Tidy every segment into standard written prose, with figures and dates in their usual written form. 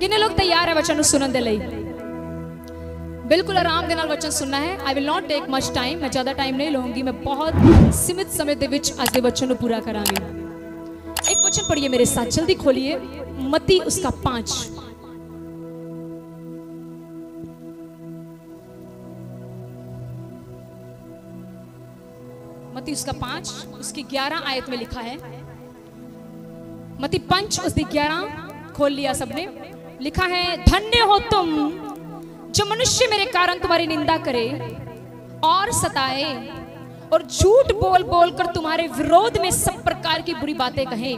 किन्ने लोग तैयार है वचन सुनने दे लई? बिल्कुल आराम दे नाल वचन सुनना है। I will not take much time, मैं ज़्यादा टाइम नहीं लूँगी, मैं बहुत सीमित समय दे विच आज दे वचन पूरा करांगी। एक वचन पढ़िए मेरे साथ, जल्दी खोलिए मत्ती उसका 5। मत्ती उसका 5 उसकी 11 आयत में लिखा है। मत्ती 5 उसकी 11 खोल लिया सबने? लिखा है, धन्य हो तुम जो मनुष्य मेरे कारण तुम्हारी निंदा करे और सताए और झूठ बोल बोल कर तुम्हारे विरोध में सब प्रकार की बुरी बातें कहें,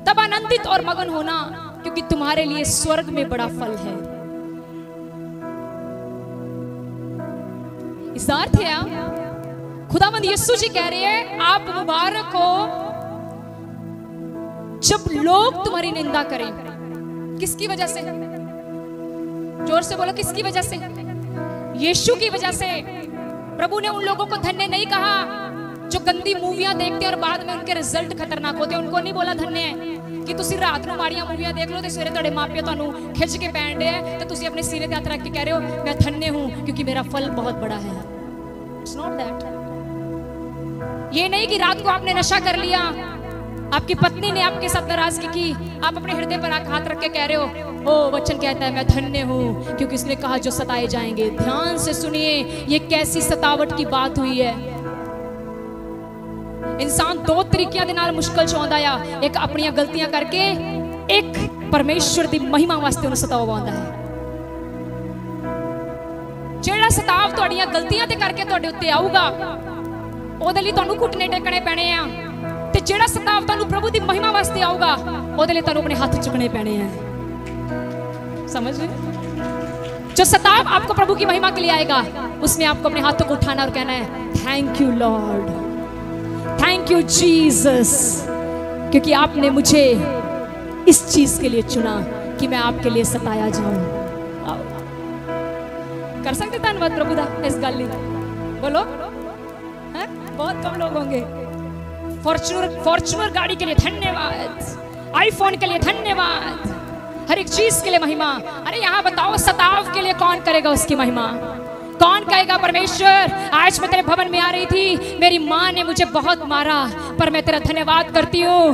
तब आनंदित और मगन होना, क्योंकि तुम्हारे लिए स्वर्ग में बड़ा फल है। इसका अर्थ है खुदावंद यीशु जी कह रहे हैं, आप मुबारक हो जब लोग तुम्हारी निंदा करें। किसकी वजह से? जोर से बोलो, किसकी वजह से? यीशु की वजह से। प्रभु ने उन लोगों को धन्य नहीं कहा जो गंदी मूवियां देखते और बाद में उनके रिजल्ट खतरनाक होते। उनको नहीं बोला धन्य कि तुसी रात को माड़ियां मूवियां देख लो तो सवेरे तुहाडे मापे तुहानू खिंच के पैण दे तो तुसी अपने सीने ते हाथ रख के कह रहे हो मैं धन्य हूं क्योंकि मेरा फल बहुत बड़ा है। It's not that. ये नहीं कि रात को आपने नशा कर लिया, आपकी पत्नी ने आपके साथ नाराजगी की, आप अपने हृदय पर हाथ रख के कह रहे हो ओ वचन कहता है मैं धन्य हूं क्योंकि उसने कहा जो सताए जाएंगे। ध्यान से सुनिए, ये कैसी सतावट की बात हुई है। इंसान दो तरीकिਆਂ ਦੇ ਨਾਲ मुश्किल ਚ ਆਉਂਦਾ ਆ, एक अपनी गलतियां करके, एक परमेश्वर ਦੀ महिमा वास्ते ਉਹਨੂੰ ਸਤਾਵਾ ਆਉਂਦਾ ਹੈ। ਜਿਹੜਾ ਸਤਾਵ ਤੁਹਾਡੀਆਂ ਗਲਤੀਆਂ ਤੇ ਕਰਕੇ ਤੁਹਾਡੇ ਉੱਤੇ ਆਊਗਾ ਉਹਦੇ ਲਈ ਤੁਹਾਨੂੰ ਘੁੱਟਨੇ ਟੇਕਣੇ ਪੈਣੇ ਆ, ਤੇ ਜਿਹੜਾ ਸਤਾਵ ਤੁਹਾਨੂੰ ਪ੍ਰਭੂ ਦੀ महिमा ਵਾਸਤੇ ਆਊਗਾ ਉਹਦੇ ਲਈ ਤੁਹਾਨੂੰ ਆਪਣੇ ਹੱਥ ਚੁੱਕਣੇ ਪੈਣੇ ਆ। समझ रहे? जो सताव आपको प्रभु की महिमा के लिए आएगा उसमें आपको अपने हाथों को उठाना और कहना है thank you Lord, thank you Jesus, क्योंकि आपने मुझे इस चीज के लिए चुना कि मैं आपके लिए सताया जाऊं। कर सकते धन्यवाद प्रभु दा इस गल ਲਈ? बोलो है? बहुत कम लोग होंगे। फॉर्च्यूनर गाड़ी के लिए धन्यवाद, आईफोन के लिए धन्यवाद, हर एक चीज के लिए महिमा। अरे यहाँ बताओ सताव के लिए कौन करेगा उसकी महिमा? कौन कहेगा परमेश्वर आज मैं तेरे भवन में आ रही थी, मेरी माँ ने मुझे बहुत मारा पर मैं तेरा धन्यवाद करती हूँ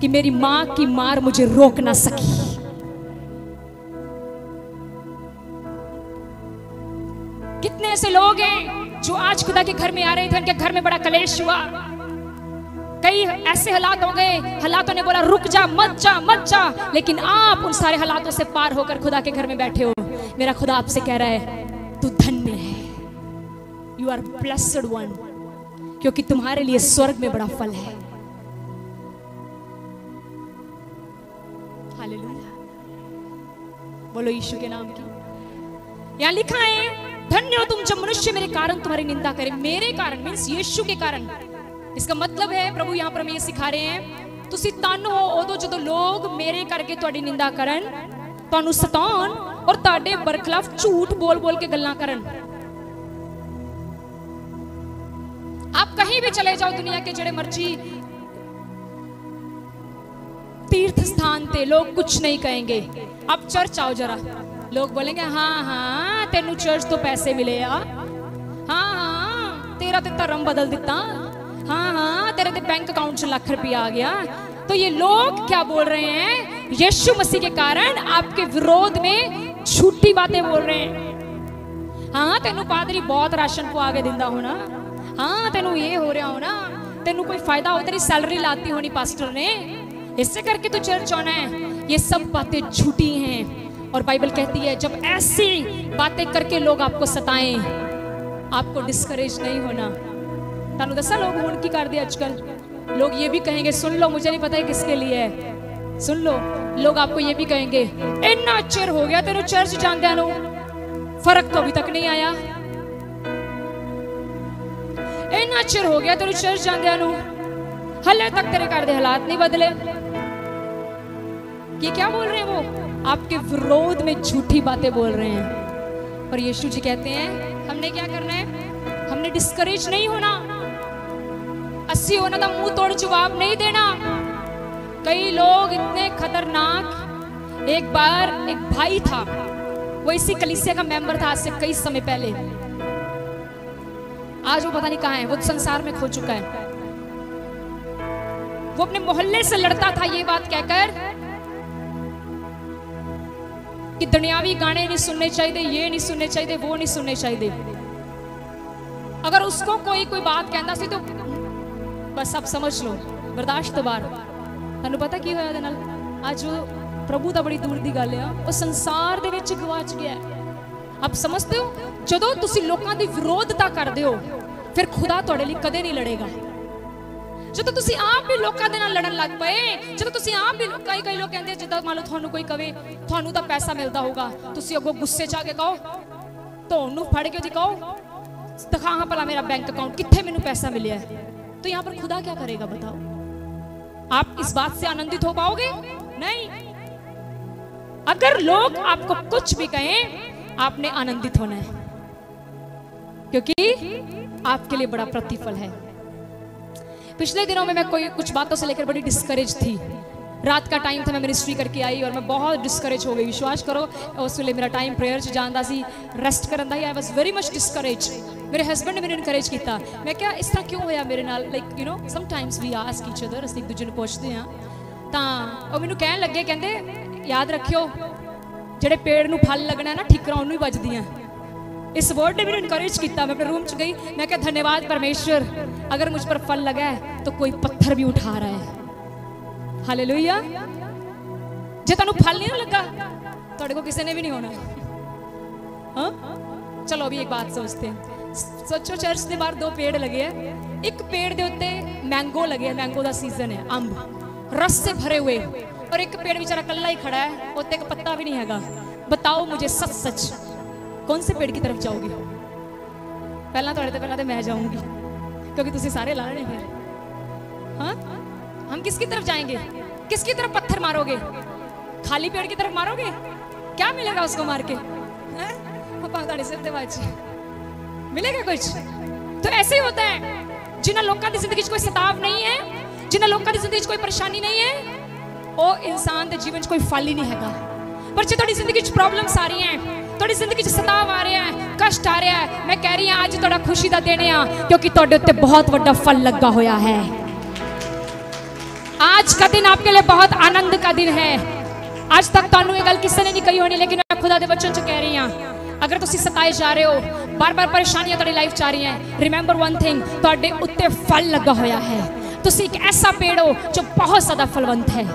कि मेरी माँ की मार मुझे रोक ना सकी। कितने ऐसे लोग हैं जो आज खुदा के घर में आ रहे थे, उनके घर में बड़ा कलेश हुआ, कई ऐसे हालात हो गए, हालातों ने बोला रुक जा मत जा मत जा, लेकिन आप उन सारे हालातों से पार होकर खुदा के घर में बैठे हो। मेरा खुदा आपसे कह रहा है तू धन्य है, यू आर ब्लेस्ड वन, क्योंकि तुम्हारे लिए स्वर्ग में बड़ा फल है। हालेलुया, बोलो यीशु के नाम की। यहां लिखा है धन्य हो तुम जब मनुष्य मेरे कारण तुम्हारी निंदा करे। मेरे कारण मीन्स यीशु के कारण। इसका मतलब है प्रभु यहाँ पर हमें ये सिखा रहे हैं तुसी तन हो उदों जदों लोग मेरे करके तुहाडी निंदा करन, तुहानू सताउन और तुहाडे बरखलाफ झूठ बोल बोल के गल्लां करन। आप कहीं भी चले जाओ दुनिया के जेड़े मर्जी तीर्थ स्थान ते लोग कुछ नहीं कहेंगे। आप चर्च आओ जरा, लोग बोलेंगे हाँ हाँ तेनू चर्च तो पैसे मिले आ, हाँ हाँ तेरा ते धर्म बदल दिता, हाँ हाँ तेरे ते बैंक अकाउंट से लाख रुपया आ गया। तो ये लोग क्या बोल रहे हैं? यीशु मसीह के कारण आपके विरोध में झूठी बातें बोल रहे हैं। हाँ तेनू पादरी बहुत राशन को आगे दिंदा होना, हाँ तेनू ये हो रहा होना, तेनू कोई फायदा हो, तेरी सैलरी लाती होनी पास्टर ने, इससे करके तो चर्च आना है। ये सब बातें झूठी हैं और बाइबल कहती है जब ऐसी बातें करके लोग आपको सताएं आपको डिस्करेज नहीं होना। तानू दसा लोग हुण की कर दे आजकल, लोग ये भी कहेंगे सुन लो मुझे नहीं पता है किसके लिए है, सुन लो। लोग आपको ये भी कहेंगे इतना चिर हो गया तेरे चर्च जांदे नु, फर्क तो अभी तक नहीं आया, इतना चिर हो गया तेरे चर्च जांदे नु, हले तक तेरे घर दे हालात नहीं बदले। ये क्या बोल रहे हैं? वो आपके विरोध में झूठी बातें बोल रहे हैं। और यीशु जी कहते हैं हमने क्या करना है? हमने डिस्करेज नहीं होना, अस्सी होना था मुंह तोड़ जवाब नहीं देना। कई लोग इतने खतरनाक, एक बार एक भाई था, वो इसी कलीसिया का मेंबर था आज से कई समय पहले। आज वो पता नहीं कहाँ है, वो संसार में खो चुका है। वो अपने मोहल्ले से लड़ता था ये बात कहकर कि दुनियावी गाने नहीं सुनने चाहिए, ये नहीं सुनने चाहिए, वो नहीं सुनने चाहिए। अगर उसको कोई बात कहता सी तो बस आप समझ लो बर्दाश्त तो बाहर। तैनू पता की होया दे नाल? आज वो प्रभु दा बड़ी दूर दी गल है, वो संसार दे विच गवाच गया है। आप समझते हो, जदों तुसी लोकां दी विरोधता करदे हो फिर खुदा तुहाडे लई कदे नहीं लड़ेगा। जदों तुसी आप भी लोकां दे नाल लड़न लग पए, जदों तुसी आप भी कई लोग कहंदे जिद्दां मान लो तुहानू कोई कवे तुहानू तां पैसा मिलदा होगा, तुसी अगों गुस्से च आके कहो, तुहानू फड़ के जी कहो दिखा हाँ भला मेरा बैंक अकाउंट कित्थे मैनू पैसा मिलिया है, तो यहाँ पर खुदा क्या करेगा बताओ? आप इस बात से आनंदित हो पाओगे? नहीं। अगर लोग आपको कुछ भी कहें आपने आनंदित होना है, क्योंकि आपके लिए बड़ा प्रतिफल है। पिछले दिनों में मैं कुछ बातों से लेकर बड़ी डिस्करेज थी। रात का टाइम था, मैं मिनिस्ट्री करके आई और मैं बहुत डिस्करेज हो गई। विश्वास करो उस वे मेरा टाइम प्रेयर च जांदा सी, रेस्ट करन दा ही। I was very much discourage. मेरे हस्बैंड ने मेरे इनकरेज किया। मैं क्या इस तरह क्यों होया मेरे नाल? Like you know sometimes we ask each other, ਅਸੀਂ ਇੱਕ ਦੂਜੇ ਨੂੰ ਪੁੱਛਦੇ ਹਾਂ। ਤਾਂ ਉਹ ਮੈਨੂੰ ਕਹਿਣ ਲੱਗੇ, ਕਹਿੰਦੇ याद रखियो ਜਿਹੜੇ पेड़ ਨੂੰ फल लगना ना ठिकरा ਉਹਨੂੰ ही ਵੱਜਦੀਆਂ। इस वर्ड ने मेरे इनकरेज किया। मैं अपने रूम च गई, मैं क्या धन्यवाद परमेश्वर, अगर मुझ पर फल लगा है तो कोई पत्थर भी उठा रहा है। हालेलुया। जे तुहानू फल नहीं लगा तुहाडे को किसी ने भी नहीं होना। हाँ चलो अभी एक बात सोचते हैं। सोचो चर्च के बाहर 2 पेड़ लगे हैं। एक पेड़ के उत्ते मैंगो लगे, मैंगो का सीजन है, अंब रस से भरे हुए, और एक पेड़ बेचारा कल्ला ही खड़ा है, उत्ते एक पत्ता भी नहीं हैगा। बताओ मुझे सच सच कौन से पेड़ की तरफ जाओगे? पहला तो मैं जाऊंगी, क्योंकि तुसी सारे ला रहे हैं। हाँ हम किसकी तरफ जाएंगे? किसकी तरफ पत्थर मारोगे? खाली पेड़ की तरफ मारोगे? क्या मिलेगा उसको मार के? मिलेगा कुछ? तो ऐसे ही होता है। जिन्हें लोगों की जिंदगी कोई सताव नहीं है, जिन्हें लोगों की जिंदगी कोई परेशानी नहीं है, वो इंसान के जीवन कोई फल ही नहीं हैगा। पर जो थोड़ी जिंदगी प्रॉब्लम्स आ रही हैं, थोड़ी जिंदगी सताव आ रहा है, कष्ट आ रहा है, मैं कह रही हूँ आज थोड़ा खुशी का दिन है, क्योंकि तुहाडे उत्ते बहुत बड़ा फल लगा होया है। आज का दिन आपके लिए बहुत आनंद का दिन है। आज तक तुहानू ये गल किसी ने नहीं कही होनी, लेकिन मैं खुदा दे वचन च कह रही हूँ, अगर तुसी सताए जा रहे हो, बार बार परेशानियां तुहाडी लाइफ च आ रही हैं, रिमेंबर वन थिंग, तुहाडे उत्ते फल लगा होया है। तुसी एक ऐसा पेड़ हो जो बहुत ज्यादा फलवंत है।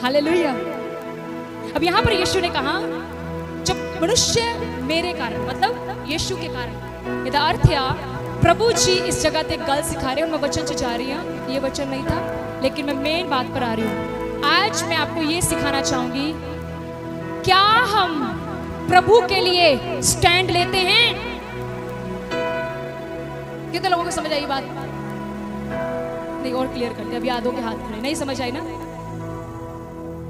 हालेलुया। अब यहाँ पर यीशु ने कहा जब मनुष्य मेरे कारण, मतलब यीशु के कारण, इसका अर्थ है प्रभु जी इस जगह पे गल सिखा रहे हैं। और मैं वचन से जा रही हूँ, ये वचन नहीं था, लेकिन मैं मेन बात पर आ रही हूँ। आज मैं आपको ये सिखाना चाहूंगी, क्या हम प्रभु के लिए स्टैंड लेते हैं? कितने लोगों को समझ आई बात? नहीं, और क्लियर करते, अब यादों के हाथ खड़े, नहीं समझ आई ना?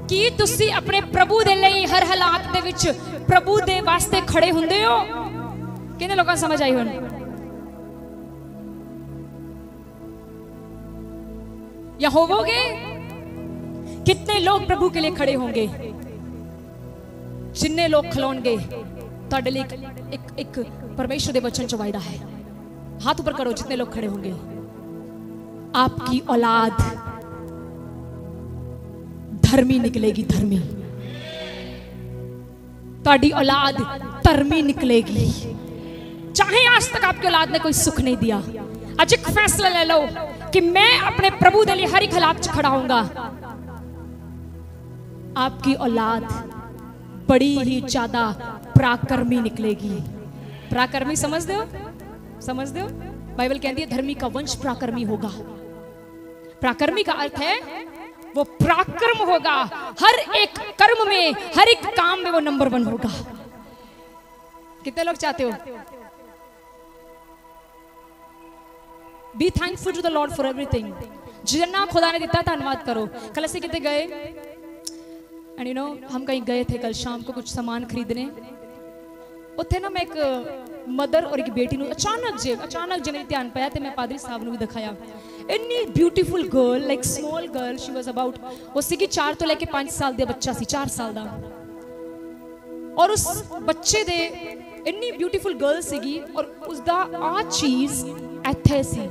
कि तुसी अपने प्रभु दे लई हर हालात दे विच प्रभु दे वास्ते खड़े हुंदे हो? कितने लोगों को समझ आई हुन? या होवोगे? कितने लोग प्रभु के लिए खड़े होंगे? जिन्ने लोग खलोनगे तुहाडे लई एक परमेश्वर दे वचन च वायदा है। हाथ ऊपर करो जितने लोग खड़े होंगे। आपकी औलाद धर्मी निकलेगी, धर्मी। तुहाडी औलाद धर्मी निकलेगी। चाहे आज तक आपकी औलाद ने कोई सुख नहीं दिया, आज एक फैसला ले लो कि मैं अपने प्रभु के लिए हर एक हालात खड़ा होऊंगा। आपकी औलाद बड़ी ही ज्यादा पराक्रमी निकलेगी। पराक्रमी समझते हो? समझते हो? बाइबल कहती है धर्मी का वंश पराक्रमी होगा। पराक्रमी का अर्थ है वो पराक्रम होगा, हर एक कर्म में, हर एक काम में वो नंबर 1 होगा। कितने लोग चाहते हो? Be thankful to the Lord for everything. जितना खुदा ने दिता धन्यवाद करो। कल ऐसे कितने गए, एंड यू नो हम कहीं गए थे कल शाम को कुछ सामान खरीदने। उत्थे ना मैं एक मदर और एक बेटी अचानक जे मेरे ध्यान पाया, तो मैं पादरी साहब को भी दिखाया। इन्नी beautiful girl, like small girl, she was about, वो सीगी 4 ਤੋਂ ਲੈ ਕੇ 5 ਸਾਲ ਦੇ ਬੱਚਾ ਸੀ, 4 ਸਾਲ ਦਾ। और उस बच्चे दे इन्नी ब्यूटीफुल गर्ल सीगी और उसदा आ चीज ਇੱਥੇ ਸੀ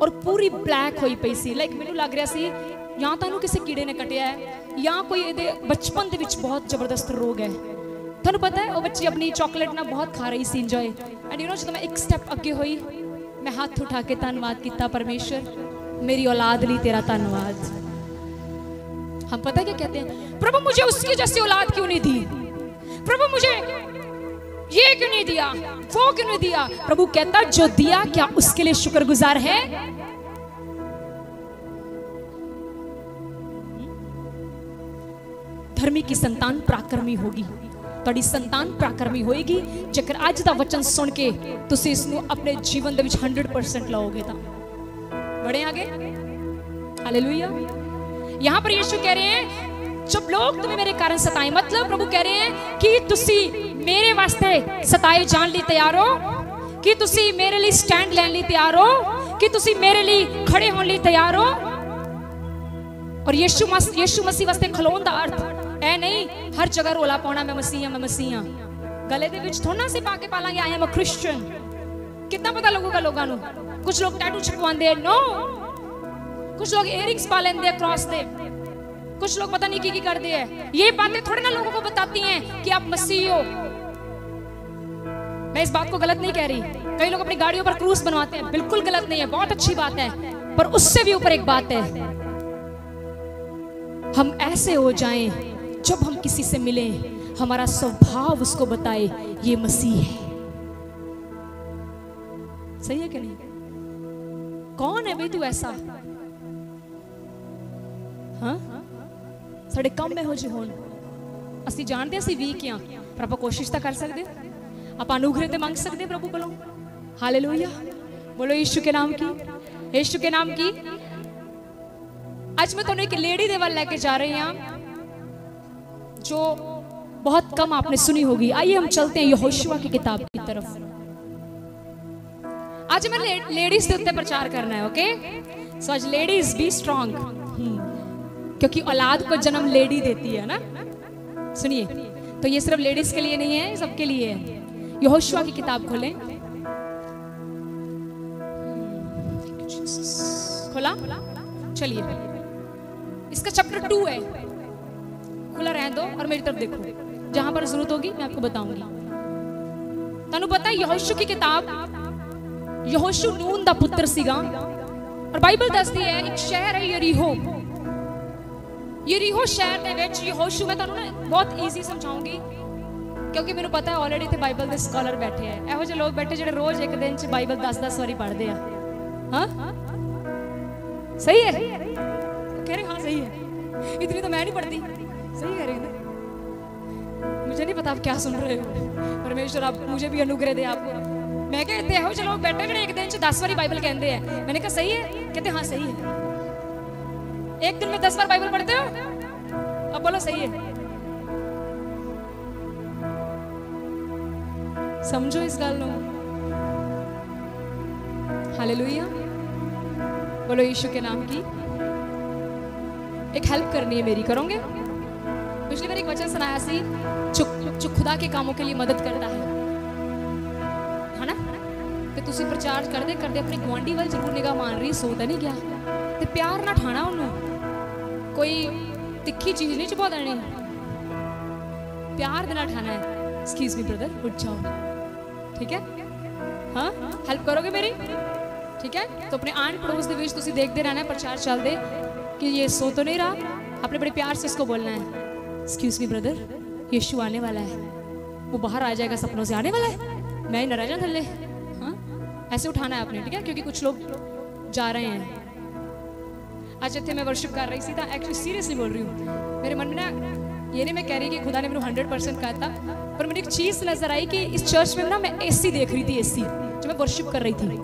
और पूरी ब्लैक होई पई सी। लाइक मैनू लग रहा सी या तो किसी कीड़े ने कटिया है या कोई ये बचपन दे विच बहुत जबरदस्त रोग है। तुहानू पता है वो बच्ची अपनी चॉकलेट ना बहुत खा रही सी इंजॉय, एंड यू नो जो मैं एक स्टेप अगे हुई, मैं हाथ उठा के धन्नवाद किया, परमेश्वर मेरी औलाद ली तेरा धन्नवाद। हम पता क्या कहते हैं, प्रभु मुझे उसकी जैसी औलाद क्यों नहीं दी, प्रभु मुझे ये क्यों नहीं दिया, वो क्यों नहीं दिया। प्रभु कहता जो दिया क्या उसके लिए शुक्रगुजार है। धर्मी की संतान पराक्रमी होगी, ਤੁਹਾਡੀ संतान पराक्रमी होएगी जेकर ਅੱਜ ਦਾ वचन सुन के ਤੁਸੀਂ ਇਸ ਨੂੰ ਆਪਣੇ ਜੀਵਨ ਦੇ ਵਿੱਚ 100% ਲਾਓਗੇ ਤਾਂ बड़े आगे। हालेलुया। यहाँ पर यीशु कह रहे हैं जब लोग तुम्हें मेरे कारण सताएं, मतलब प्रभु कह रहे हैं कि तुसी मेरे वास्ते सताए जान लिए तैयार हो, कि तुसी मेरे लिए स्टैंड लेने लिए तैयार हो, कि तुसी मेरे लिए खड़े होने लिए तैयार हो। और यीशु मसीह वास्ते खलोन दा अर्थ ऐ नहीं हर जगह रोला पाना मैं मसीह हां, मैं मसीह हां। गले दे विच थोड़ा सी पा के पालांगे आई एम अ क्रिश्चियन, कितना पता लगेगा लोगों को। कुछ लोग टैटू छपवांदे हैं, नो, कुछ लोग इयरिंग्स पा लेंदे हैं क्रॉस दे, कुछ लोग पता नहीं की करते हैं। ये बातें थोड़ी ना लोगों को बताती हैं कि आप मसीह हो। मैं इस बात को गलत नहीं कह रही, कई लोग अपनी गाड़ियों पर क्रूस बनवाते हैं, बिल्कुल गलत नहीं है, बहुत अच्छी बात है। पर उससे भी ऊपर एक बात है, हम ऐसे हो जाएं जब हम किसी से मिलें हमारा स्वभाव उसको बताए ये मसीह है। सही है कि नहीं? कौन है भाई तू ऐसा? हाँ, साडे कम में हो जे होण, असीं जानते असीं वीक हां, पर आपां कोशिश तां कर सकदे, आपां अनुग्रह ते मंग सकदे प्रभु कोलों। हालेलुया, बोलो यीशु के नाम की, यीशु के नाम की। आज मैं तुहानूं एक लेडी दे वल लेके जा रही हां जो बहुत कम आपने सुनी होगी। आइए हम चलते हैं यहोशुआ की किताब की तरफ। आज मैं लेडीज के उत्ते प्रचार करना है, ओके? सो आज लेडीज बी स्ट्रॉन्ग, क्योंकि औलाद को जन्म लेडी देती है ना। सुनिए, तो ये सिर्फ लेडीज के लिए नहीं है, सबके लिए है। यहोशुआ की किताब खोलें, खोला, चलिए, इसका चैप्टर 2 है, खुला रहने दो और मेरी तरफ देखो, जहां पर जरूरत होगी मैं आपको बताऊंगी। तुहानू पता है यहोशू की किताब, यहोशू नून दा पुत्र सीगा, और बाइबल दसदी है एक शहर है यरीहो, यरीहो शहर दे विच यहोशू, मैं तुहानू ना बहुत इजी समझाऊंगी क्योंकि मैनू पता है ऑलरेडी इत्थे बाइबल दे स्कॉलर बैठे हैं, एहो जे लोग बैठे जिहड़े रोज एक दिन च बाइबल 10-10 वारी पढ़दे आ। हां, सही है, कह रहे हाँ सही है, इतनी तो मैं नहीं पढ़ती। सही कह रहे हैं, मुझे नहीं पता आप क्या सुन रहे हो, परमेश्वर आप मुझे भी अनुग्रह दे आपको। मैं कहते हो जो लोग बैठे जो एक दिन 10 बार बाइबल कहते हैं, मैंने कहा सही है, कहते हाँ सही है। एक दिन में 10 बार बाइबल पढ़ते हो, अब बोलो सही है। समझो इस गल नूं। हालेलुया, बोलो यीशु के नाम की। एक हेल्प करनी है मेरी, करोगे? पिछली बार एक वचन सुनाया सी, जो खुदा के कामों के लिए मदद करता है ना, ते तुसी प्रचार करदे करदे अपने गुआंढी वाल जरूर निगाह मान रही, सोता नहीं गया, ते प्यार ना ठाना उन्होंने, कोई तिखी चीज नहीं छुपा देनी, प्यार देना ठाना है। एक्सक्यूज मी ब्रदर, उठ जाओ, ठीक है? हाँ, हेल्प करोगे मेरी? ठीक है? तो अपने आंढ पड़ोस के बीच तुसी देखते रहना है, प्रचार चल दे कि ये सो तो नहीं रहा, आपने बड़े प्यार से इसको बोलना है, एक्सक्यूज मी ब्रदर, यीशु आने वाला है, वो बाहर आ जाएगा, सपनों से आने वाला है, मैं न रह जाऊं थल्ले। हाँ, ऐसे उठाना है आपने, ठीक है? क्योंकि कुछ लोग जा रहे हैं। आज इतने मैं वर्शिप कर रही थी, तो एक्चुअली सीरियसली बोल रही हूँ, मेरे मन में ना ये नहीं मैं कह रही कि खुदा ने मेरे 100% कहा था, पर मुझे एक चीज़ नजर आई कि इस चर्च में ना मैं एसी देख रही थी, एसी जो मैं वर्शिप कर रही थी,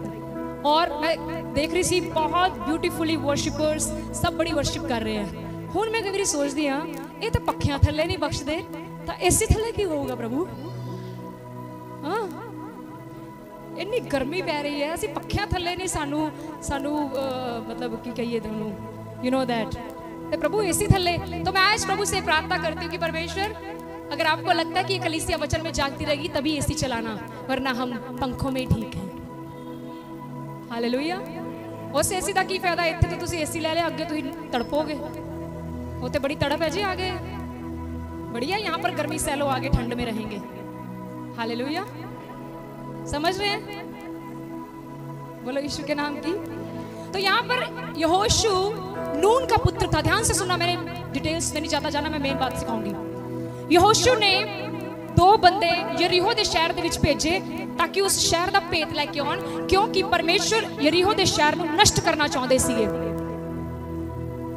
और मैं देख रही थी बहुत ब्यूटीफुली वर्शिपर्स सब बड़ी वर्शिप कर रहे हैं। हुण मैं कभी सोचती हाँ, ये तो पखियां थले नहीं बख्शदे, तो एसी थले की होगा प्रभु? हाँ, इन्नी गर्मी पै रही है, ਅਸੀਂ ਪੱਖਿਆਂ ਥੱਲੇ नहीं सानू मतलब की कहिए ਤੁਹਾਨੂੰ, यू नो दैट, तो प्रभु एसी थल्ले। तो मैं आज प्रभु से प्रार्थना करती हूँ कि परमेश्वर, अगर आपको लगता है कि कलीसिया वचन में जागती रहेगी तभी एसी चलाना, वरना हम पंखों में ठीक है। हालेलुया। उस एसी का की फायदा, इतने तो तुसी एसी ले लिया, अगे तुम तड़पोगे, वो तो बड़ी तड़प है जी आगे। बढ़िया, यहाँ पर गर्मी सह लो, आगे ठंड में रहेंगे। हालेलुया, समझ रहे हैं? बोलो यीशु के नाम की। तो यहाँ पर यहोशू नून का पुत्र था। ध्यान से सुनना, मैंने डिटेल्स में नहीं जाता जाना, मैं मेन बात सिखाऊंगी। यहोशू ने 2 बंदे यरीहो दे शहर दे विच भेजे ताकि उस शहर दा भेत लेके आउण, क्योंकि परमेश्वर यरीहो दे शहर नूं नष्ट करना चाहुंदे सीगे।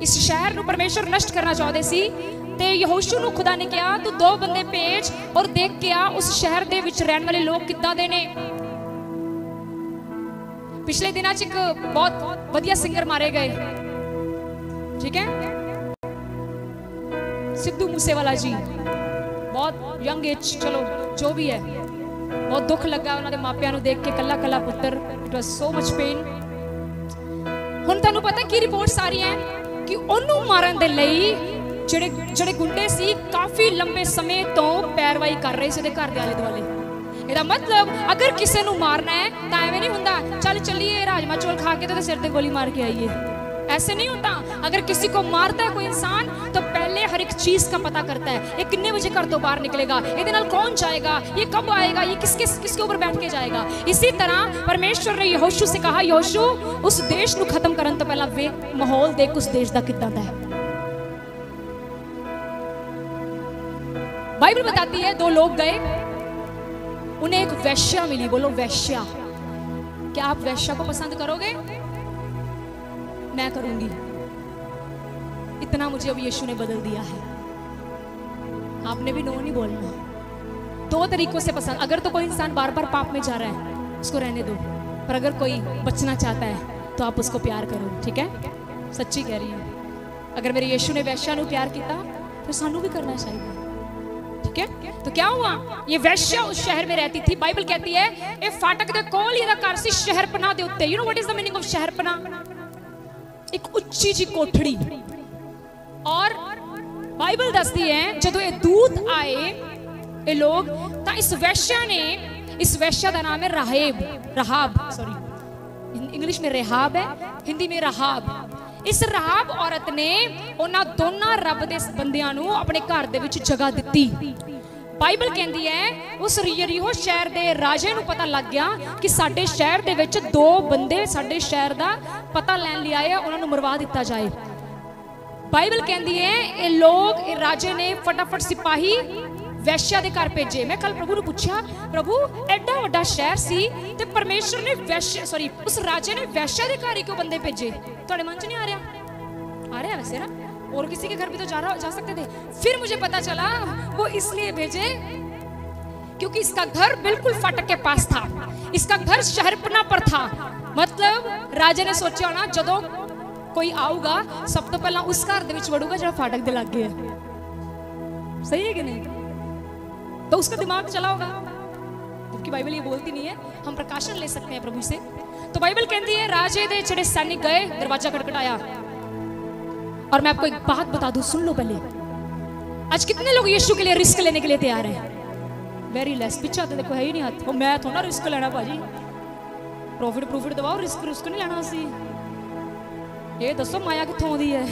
इस शहर नूं परमेश्वर नष्ट करना चाहुंदे सी, ते यहोशू नूं खुदा ने कहा तू 2 बंदे भेज और देख के आ उस शहर दे विच रहने वाले लोग किद्दां दे ने। पिछले दिनों च एक बहुत वधिया सिंगर मारे गए, ठीक है, सिद्धू मूसेवाला जी, बहुत यंग एज, चलो जो भी है, बहुत दुख लगा उन्होंने मापियां नूं देख के, कला कला पुत्र, it was so much pain. हुण तुहानूं पता की रिपोर्ट्स आ रही हैं कि उन्होंने मारन दे लई ਜਿਹੜੇ गुंडे सी काफी लंबे समय तो पैरवाई कर रहे थे घर के आले दुआले। ਇਹਦਾ मतलब अगर किसी को मारना है तो एवं नहीं होंदा चल चलिए राजमा चौल खा के तो सिर पे गोली मार के आइए, ऐसे नहीं होता। अगर किसी को मारता है कोई इंसान तो पहले हर एक चीज का पता करता है, ये कितने बजे घर तो बाहर निकलेगा, ये नाल कौन जाएगा, ये कब आएगा, ये किसके ऊपर बैठ के जाएगा। इसी तरह परमेश्वर ने यहोशू से कहा, यहोशू उस देश को खत्म करने तो पहला वे माहौल देख उस देश का कितना है। बाइबल बताती है 2 लोग गए, उन्हें एक वैश्या मिली। बोलो वैश्या। क्या आप वैश्या को पसंद करोगे? मैं करूंगी। इतना मुझे अब यीशु ने बदल दिया है। आपने भी नो नहीं बोलना। 2 तरीकों से पसंद। अगर तो कोई इंसान बार बार पाप में जा रहा है उसको रहने दो, पर अगर कोई बचना चाहता है तो आप उसको प्यार करो, ठीक है? सच्ची कह रही हूं। अगर मेरे यीशु ने वैश्या को प्यार किया तो सानू भी करना चाहिए, ठीक है? तो क्या हुआ, ये वैश्या उस शहर में रहती थी। बाइबल कहती है ये फाटक दे कोल ही दा घर सी, शहरपनाह दे उत्ते। You know what is the meaning of शहरपनाह? एक उच्ची जी कोठड़ी। और बाइबल दसदी है जदों ये दूत आए ये लोग, तो इस वैश्या का नाम है रहाब, सॉरी इंग्लिश में रेहाब है, हिंदी में रहाब। इस रहाब औरत ने उन्हां दोनों रब दे बंदियां नूं अपने घर दे विच जगह दित्ती। बाइबल कहती है उस यरीहो शहर दे राजे नूं पता लग गया कि साडे शहर दे विच 2 बंदे साडे शहर दा पता लैन लिया है, उन्हां नूं मरवा दिता जाए। बाइबल कहती है ये लोग, ये राजे ने फटाफट सिपाही वैश्या दे घर भेजे। मैं कल प्रभु ने पूछा, प्रभु एडा वड्डा शहर सी ते परमेश्वर ने उस राजे ने वैश्या दे घर ही क्यों बंदे भेजे? थोड़े मन च नहीं आ रहा वैसे ना, और किसी के घर भी तो जा सकते थे। फिर मुझे पता चला वो इसलिए भेजे क्योंकि इसका घर बिल्कुल फाटक के पास था, इसका घर शहरपनाह पर था। मतलब राजे ने सोचा होना जदों कोई आऊगा सब तो पहला उस घर दे विच वड़ूगा जो फाटक दे लगे है। सही है कि नहीं? तो उसका दिमाग चला होगा, जबकि बाइबल ये बोलती नहीं है, हम प्रकाशन ले सकते हैं प्रभु से। तो बाइबल कहती है राजे दे जेड़े सैनिक गए, दरवाजा खटखटाया। और मैं आपको एक बात बता दूं, सुन लो पहले। आज कितने लोग यीशु के लिए रिस्क लेने के लिए तैयार हैं? Very less. पीछे तो देखो है ही नहीं हाथ। वो मैं थोड़ा रिस्क लेना भाजी, प्रॉफिट दवाओ, रिस्क नहीं लेना। असी ये दसो माया कितों आती है,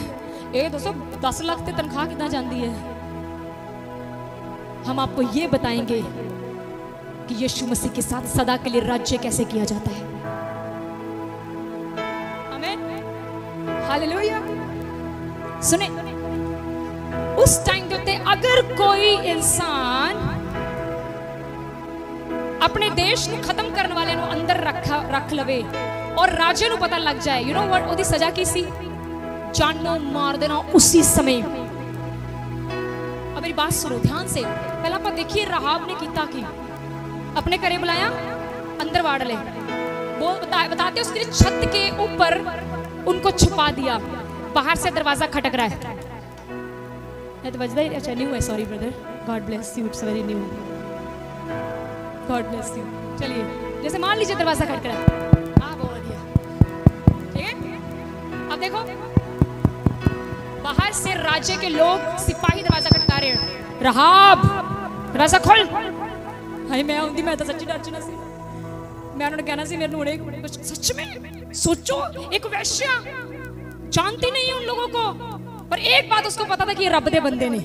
ये दसो 10 लाख की तनख्वाह कितना जाती है। हम आपको ये बताएंगे कि यीशु मसीह के साथ सदा के लिए राज्य कैसे किया जाता है। आमीन, हालेलुया। सुने, उस टाइम के अगर कोई इंसान अपने देश को खत्म करने वाले को अंदर रख लवे और राजे को पता लग जाए, यू नो व्हाट ओदी सजा की सी? जानो मार देना उसी समय। अब मेरी बात सुनो ध्यान से। पहला आप देखिए रहाब ने किया कि अपने घरे बुलाया, अंदर वाड़ ले, वो बताते उसके छत के ऊपर उनको छुपा दिया। बाहर से दरवाजा खटक रहा है, तो बजदा ही, अच्छा न्यू है, sorry brother, God bless you, it's very new, God bless you. चलिए जैसे मान लीजिए दरवाजा खटखड़ा, हाँ बहुत बढ़िया, ठीक है। अब देखो बाहर से राज्य के लोग सिपाही दरवाजा खटका रहे हैं, रहाब दरवाजा खोल। हाय मैं आऊंगी, मैं तो सच्ची डर चुना सी, मैं उन्होंने कहना सी मेरे उड़े सच में। सोचो एक वैश्या जानती नहीं है उन लोगों को, पर एक बात उसको पता था कि ये रब दे बंदे ने।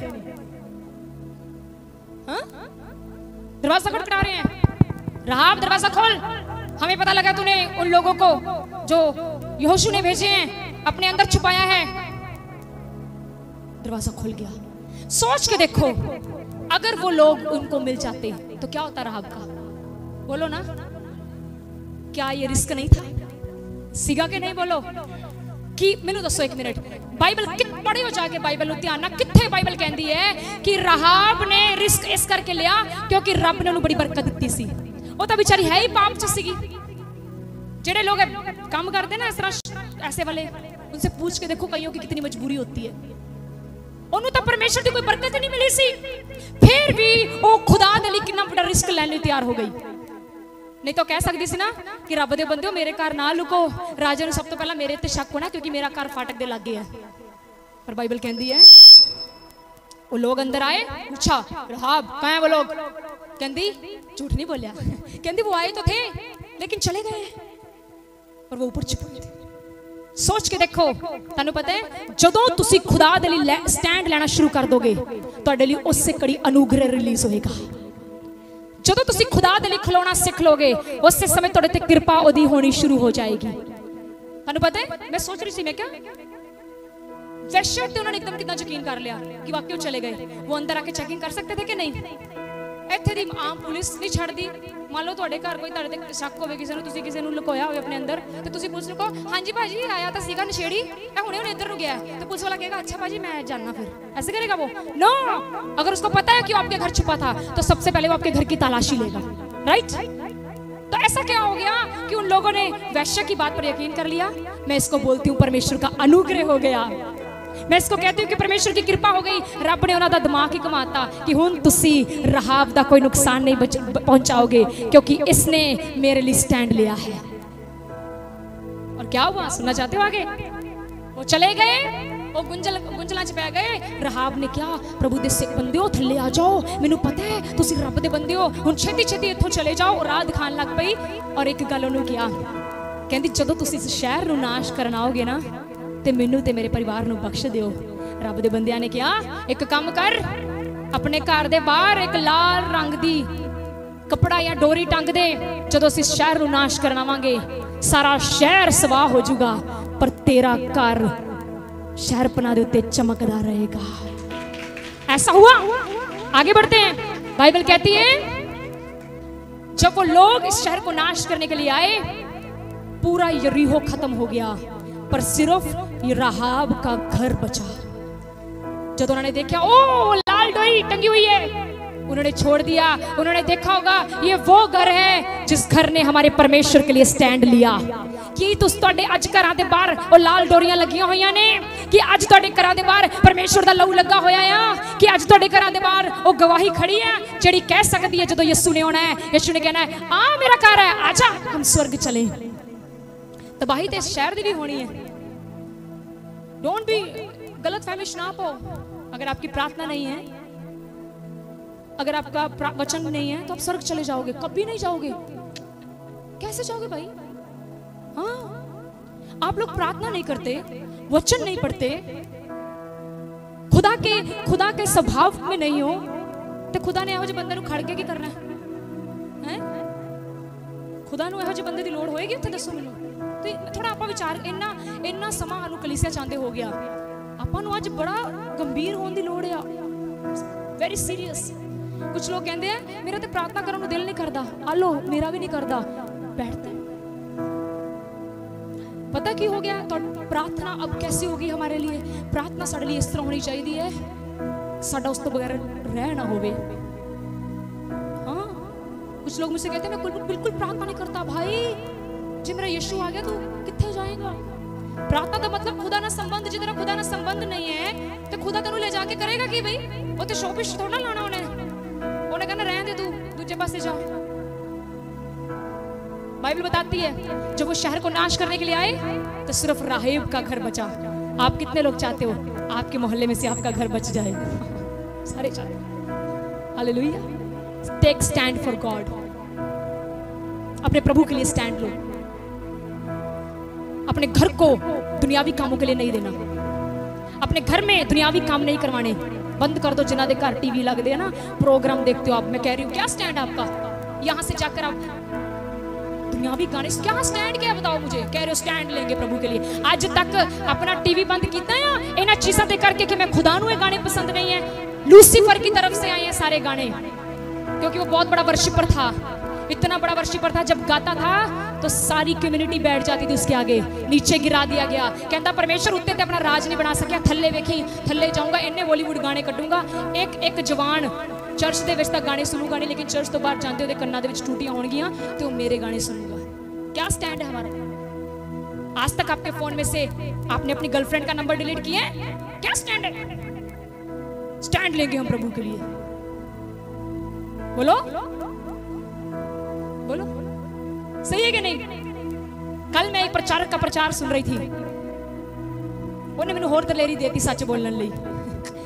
हाँ? दरवाजा खटखटा रहे हैं, रहाब दरवाजा खोल, हमें पता लगा तूने उन लोगों को जो यहोशू ने भेजे हैं अपने अंदर छुपाया है। दरवाजा खुल गया। सोच के देखो अगर वो लोग उनको मिल जाते तो क्या होता रहाब का, बोलो ना, क्या ये रिस्क नहीं था? सीगा के नहीं बोलो कि मैनू दसो एक मिनट बाइबल पढ़े हो जाके, बाइबल ध्यान ना, किथे बाइबल कहती है कि रहाब ने रिस्क इस करके लिया क्योंकि रब ने उन्हें बड़ी बरकत दी सी। वो तो बेचारी है ही पाप च सीगी। जेड़े लोग काम करते ना इस तरह ऐसे वाले, उनसे पूछ के देखो कईयों की कितनी मजबूरी होती है। उन्होंने तो परमेश्वर की कोई बरकत नहीं मिली सी, फिर भी वो खुदा दे लई कितना बड़ा रिस्क लेने तैयार हो गई। नहीं तो कह सकती सी ना कि रब दे बंदे मेरे घर ना लुको, राजा ने सब तो पहला मेरे ते शक होना क्योंकि मेरा घर फाटक दे लागे है। पर बाइबल कहती है वो लोग अंदर आए, पूछा रहाब कहाँ है वो लोग, कहती झूठ नहीं बोलिया, कहती वो आए तो थे लेकिन चले गए, पर वो ऊपर छुप गए थे। सोच के देखो, तानू पता है जदों तुसी खुदा दे लई स्टैंड लेना शुरू कर दोगे तुहाडे लई उससे कड़ी अनुग्रह रिलीज होएगा। जदों तुसी खुदा दे लई खलोना सीख लोगे उससे समय तुहाडे ते कृपा ओदी होनी शुरू हो जाएगी। तानू पता है मैं सोच रही थी, मैं क्या वैश्या ते उन्होंने एकदम कितना यकीन कर लिया कि वाकई चले गए। वो अंदर आके चेकिंग कर सकते थे कि नहीं? ਇੱਥੇ ਦੀ ਆਮ ਪੁਲਿਸ ਨਹੀਂ ਛੱਡਦੀ। ਮੰਨ ਲਓ ਤੁਹਾਡੇ ਘਰ ਕੋਈ ਤੁਹਾਡੇ ਤੇ ਸ਼ੱਕ ਹੋਵੇ ਕਿਸੇ ਨੂੰ, ਤੁਸੀਂ ਕਿਸੇ ਨੂੰ ਲੁਕੋਇਆ ਹੋਵੇ ਆਪਣੇ ਅੰਦਰ, ਤੇ ਤੁਸੀਂ ਪੁਲਿਸ ਨੂੰ ਕਹੋ ਹਾਂਜੀ ਭਾਜੀ ਆਇਆ ਤਾਂ ਸੀਗਾ ਨਸ਼ੇੜੀ, ਇਹ ਹੁਣੇ ਹੁਣੇ ਇੱਧਰ ਨੂੰ ਗਿਆ, तो पुलिस वाला कहेगा अच्छा भाजी मैं जानना, फिर ऐसे करेगा वो? नो, अगर उसको पता है कि वो आपके घर छुपा था तो सबसे पहले वो आपके घर की तलाशी लेगा, राइट? तो ऐसा क्या हो गया कि उन लोगों ने वैश्य की बात पर यकीन कर लिया। मैं इसको बोलती हूँ परमेश्वर का अनुग्रह हो गया। मैं इसको कहती हूँ कि परमेश्वर की कृपा हो गई। रब ने उन्होंने दिमाग ही कमाता कि हुण तुसी रहाब दा कोई नुकसान नहीं पहुंचाओगे क्योंकि इसने मेरे लिए स्टैंड लिया है। और क्या हुआ सुनना चाहते हो आगे? वो चले गए, वो गुंजला च पै गए। रहाब ने क्या, प्रभु दे सिख बंदे हो थल्ले आ जाओ, मैनू पता है तुसी रब दे बंदे हो, हुण छेती छेती इत्थों चले जाओ। राह दिखान लग पई और एक गल उन्होंने किया, कहंदी जदों तुसी इस शहर नू नाश करन आओगे ना ते मैनू ते मेरे परिवार नू बख्श दिओ। रब दे बंदियां ने कहा एक काम कर, अपने घर दे बाहर एक लाल रंग दी कपड़ा या डोरी टंग दे, जदों असीं शहर नू नाश करन आवांगे सारा शहर सवाह हो जाऊगा पर तेरा घर शहरपना दे उत्ते चमकदा रहेगा। ऐसा हुआ। आगे बढ़ते हैं। बाइबल कहती है जब वो लोग इस शहर को नाश करने के लिए आए पूरा यरीहो खत्म हो गया पर सिर्फ ये रहाब का घर बचा। जब उन्होंने देखा ओ लाल डोरी टंगी हुई है, उन्होंने छोड़ दिया। उन्होंने देखा होगा ये वो घर है जिस घर ने हमारे परमेश्वर के लिए स्टैंड लिया। कि तुस तुहाडे अज घरां दे बाहर ओ लाल डोरियां लगियां होईयां ने कि अज तुहाडे घरां दे बाहर परमेश्वर दा लहू लगा होया है, कि अज तुहाडे घरां दे बाहर ओ गवाही खड़ी है जेड़ी कह सकदी है जदों यीशु ने आना है, यीशु ने कहना है आ मेरा घर है, आजा हम स्वर्ग चले। तबाही तो इस शहर की भी होनी है। डोंट बी गलत फहमी ना पाओ। अगर आपकी प्रार्थना नहीं है, अगर आपका वचन नहीं है तो आप स्वर्ग चले जाओगे, कभी नहीं जाओगे। कैसे जाओगे भाई? हाँ, आप लोग प्रार्थना नहीं करते, वचन नहीं पढ़ते, खुदा के स्वभाव में नहीं हो तो खुदा ने ਇਹੋ ਜਿਹੇ ਬੰਦੇ ਨੂੰ ਖੜ ਕੇ ਕੀ ਕਰਨਾ ਹੈ? खुदा ਨੂੰ ਇਹੋ ਜਿਹੇ ਬੰਦੇ ਦੀ ਲੋੜ ਹੋਏਗੀ ਉੱਥੇ? ਦੱਸੋ ਮੈਨੂੰ। ਤੇ ਥੋੜਾ ਆਪਾਂ ਵਿਚਾਰ ਇੰਨਾ ਸਮਾਂ ਸਾਨੂੰ ਕਲੀਸਿਆ ਚਾਹੁੰਦੇ ਹੋ ਗਿਆ, ਆਪਾਂ ਨੂੰ ਅੱਜ ਬੜਾ ਗੰਭੀਰ ਹੋਣ ਦੀ ਲੋੜ ਆ, ਵੈਰੀ ਸੀਰੀਅਸ। कुछ लोग कहते हैं मेरा तो प्रार्थना करने को दिल नहीं करता, आलो मेरा भी नहीं करता, बैठते हैं। पता की हो गया तो प्रार्थना अब कैसी होगी हमारे लिए? प्रार्थना साडे लिए इस तरह होनी चाहिए है साडा उस तो बगैर रह ना होवे। हाँ, कुछ लोग मुझसे कहते हैं मैं बिल्कुल प्रार्थना नहीं करता। भाई जे मेरा यीशु आ गया तो किथे जाएगा? प्रार्थना का मतलब खुदा ना संबंध। जिधर खुदा ना संबंध नहीं है तो खुदा तेनू ले जाके करेगा कि भाई? वो तो शोपिश थोड़ा लाना उन्हें कहना रहने दे, तू दूजे पासे जा। बाइबल बताती है जब वो शहर को नाश करने के लिए आए तो सिर्फ राहेब का घर बचा। आप कितने लोग चाहते हो आपके मोहल्ले में से आपका घर बच जाए? सारे चाहते। Hallelujah. Take stand for God. अपने प्रभु के लिए स्टैंड लो। अपने घर को दुनियावी कामों के लिए नहीं देना। अपने घर में दुनियावी काम नहीं करवाने। बंद कर दो। जिन्ना दे घर टीवी लग दे ना, प्रोग्राम देखते हो आप। मैं कह रही हूँ क्या स्टैंड आपका? यहां से जाकर आप दुनियावी गाने, क्या स्टैंड क्या बताओ मुझे? कह रहे हो स्टैंड लेंगे प्रभु के लिए। आज तक अपना टीवी बंद किया है इन चीज़ों दे करके कि मैं खुदा नूं ये गाने पसंद नहीं है। लूसीफर की तरफ से आए हैं सारे गाने, क्योंकि वो बहुत बड़ा वर्शिपर था। इतना बड़ा वर्शिपर था, जब गाता था तो सारी कम्युनिटी बैठ जाती थी उसके आगे। नीचे गिरा दिया गया। कहता परमेश्वर उत्ते ते अपना राज नहीं बना सकिया। थल्ले वेखी, थल्ले जाऊंगा, इन्ने बॉलीवुड गाने कटूंगा। एक जवान चर्च दे विच तां गाने सुनूगा नहीं, लेकिन चर्च तो बाहर जाते ओहदे कन्नां दे विच टूटियां होणगियां ते वो मेरे गाने सुनूगा। क्या स्टैंड है हमारा? आज तक आपके फोन में से आपने अपनी गर्लफ्रेंड का नंबर डिलीट किया है? क्या स्टैंड है? स्टैंड लेंगे हम प्रभु के लिए। बोलो बोलो, सही है कि नहीं? कल मैं एक प्रचारक का प्रचार सुन रही थी। उन्हें मैंने होर दलेरी देती सच बोलने लई।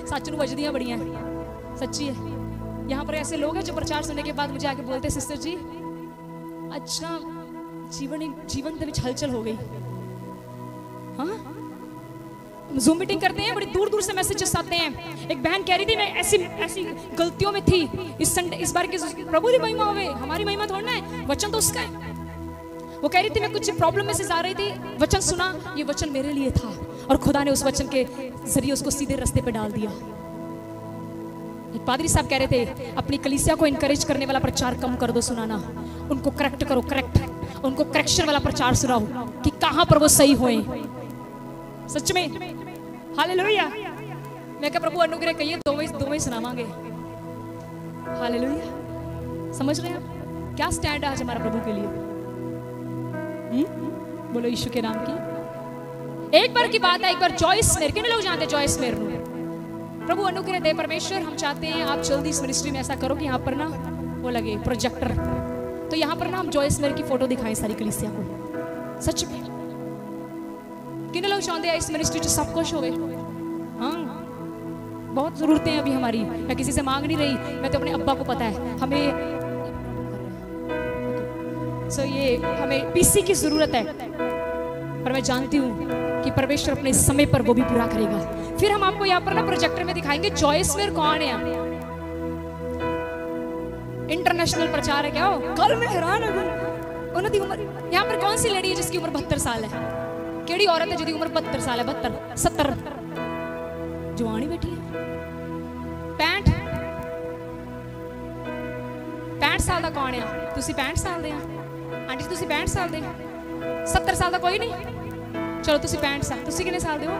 सच नूं वजदियां बड़ियां, सच्ची है। यहाँ पर ऐसे लोग हैं जो प्रचार सुनने के बाद मुझे आके बोलते सिस्टर जी अच्छा जीवन दे विच हलचल हो गई। हाँ, जूम मीटिंग करते हैं, बड़ी दूर दूर से मैसेजेस आते हैं। एक बहन कह रही थी मैं ऐसी गलतियों में थी। इस बार की प्रभु की महिमा होवे, हमारी महिमा थोड़ा है, वचन तो उसका है। वो कह रही थी मैं कुछ प्रॉब्लम में से जा रही थी, वचन सुना, ये वचन मेरे लिए था और खुदा ने उस वचन के जरिए उसको सीधे रास्ते पे डाल दिया। एक पादरी साहब कह रहे थे अपनी कलीसिया को इनकरेज करने वाला प्रचार कम कर दो सुनाना, उनको करेक्ट करो, उनको करेक्शन वाला प्रचार सुनाओ कि कहां पर वो सही होए। सच में हालेलुया। मैं क्या प्रभु अनुग्रह कहिए दो ही सुनावांगे। हालेलुया। समझ रहे हैं आप क्या स्टैंड है आज हमारा प्रभु के लिए? बोलो यीशु के नाम की। एक बार की बात है, एक बार जॉइस मेयर, कितने लोग जानते हैं जॉइस मेयर? प्रभु अनुग्रह दे परमेश्वर। हम चाहते हैं आप जल्दी इस मिनिस्ट्री में ऐसा करो कि यहाँ पर ना वो लगे प्रोजेक्टर, तो यहाँ पर ना हम जॉइस मेयर की फोटो दिखाएं सारी कलीसिया को। सच में कितने लोग चाहते हैं इस मिनिस्ट्री में सब कुछ होवे? हाँ, बहुत जरूरतें हैं अभी हमारी। मैं किसी से मांग नहीं रही, मैं तो अपने अब्बा को पता है हमें ये हमें पीसी की जरूरत है, पर मैं जानती हूँ कि परमेश्वर अपने समय पर वो भी पूरा करेगा। फिर हम आपको यहाँ पर ना प्रोजेक्टर में दिखाएंगे जॉइस मेयर कौन है। इंटरनेशनल प्रचार है क्या हो? कल मैं हैरान हो गई। उन्होंने उम्र यहाँ पर कौन सी लेडी है जिसकी उम्र 72 साल है? केड़ी औरत है जिसकी उम्र 72 साल है? 72 70 जवानी बैठी है। 65 साल का कौन है? तुसी 65 साल दे आंटी जी, तुसी 65 साल दे। 70 साल का कोई नहीं? चलो तुसी 65 साल, तुसी कितने साल दे हो?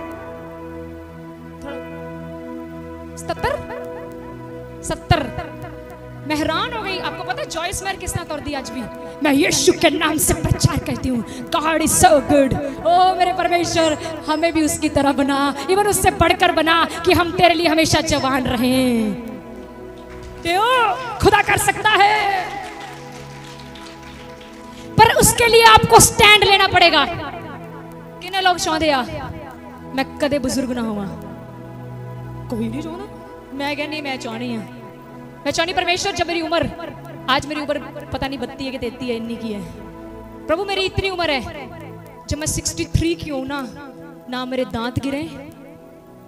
70। मैं हैरान हो गई। आपको पता है जॉइस मेयर किसने तोड़ दी? आज भी मैं यीशु के नाम से प्रचार करती हूँ, गॉड इज सो गुड। ओ मेरे परमेश्वर, हमें भी उसकी तरह बना, इवन उससे बढ़कर बना कि हम तेरे लिए हमेशा जवान रहें। क्यों? खुदा कर सकता है, पर उसके लिए आपको स्टैंड लेना पड़ेगा। कितने लोग चाहते हैं मैं कदे बुजुर्ग ना हुआ? कोई नहीं चाहना। मैं कहनी मैं चाहनी है, मैं चाहनी परमेश्वर जब मेरी उम्र, आज मेरी उम्र पता नहीं 32 है कि 33 है, इतनी की है। प्रभु मेरी इतनी उम्र है, जब मैं 63 की हूं ना मेरे दांत गिरे,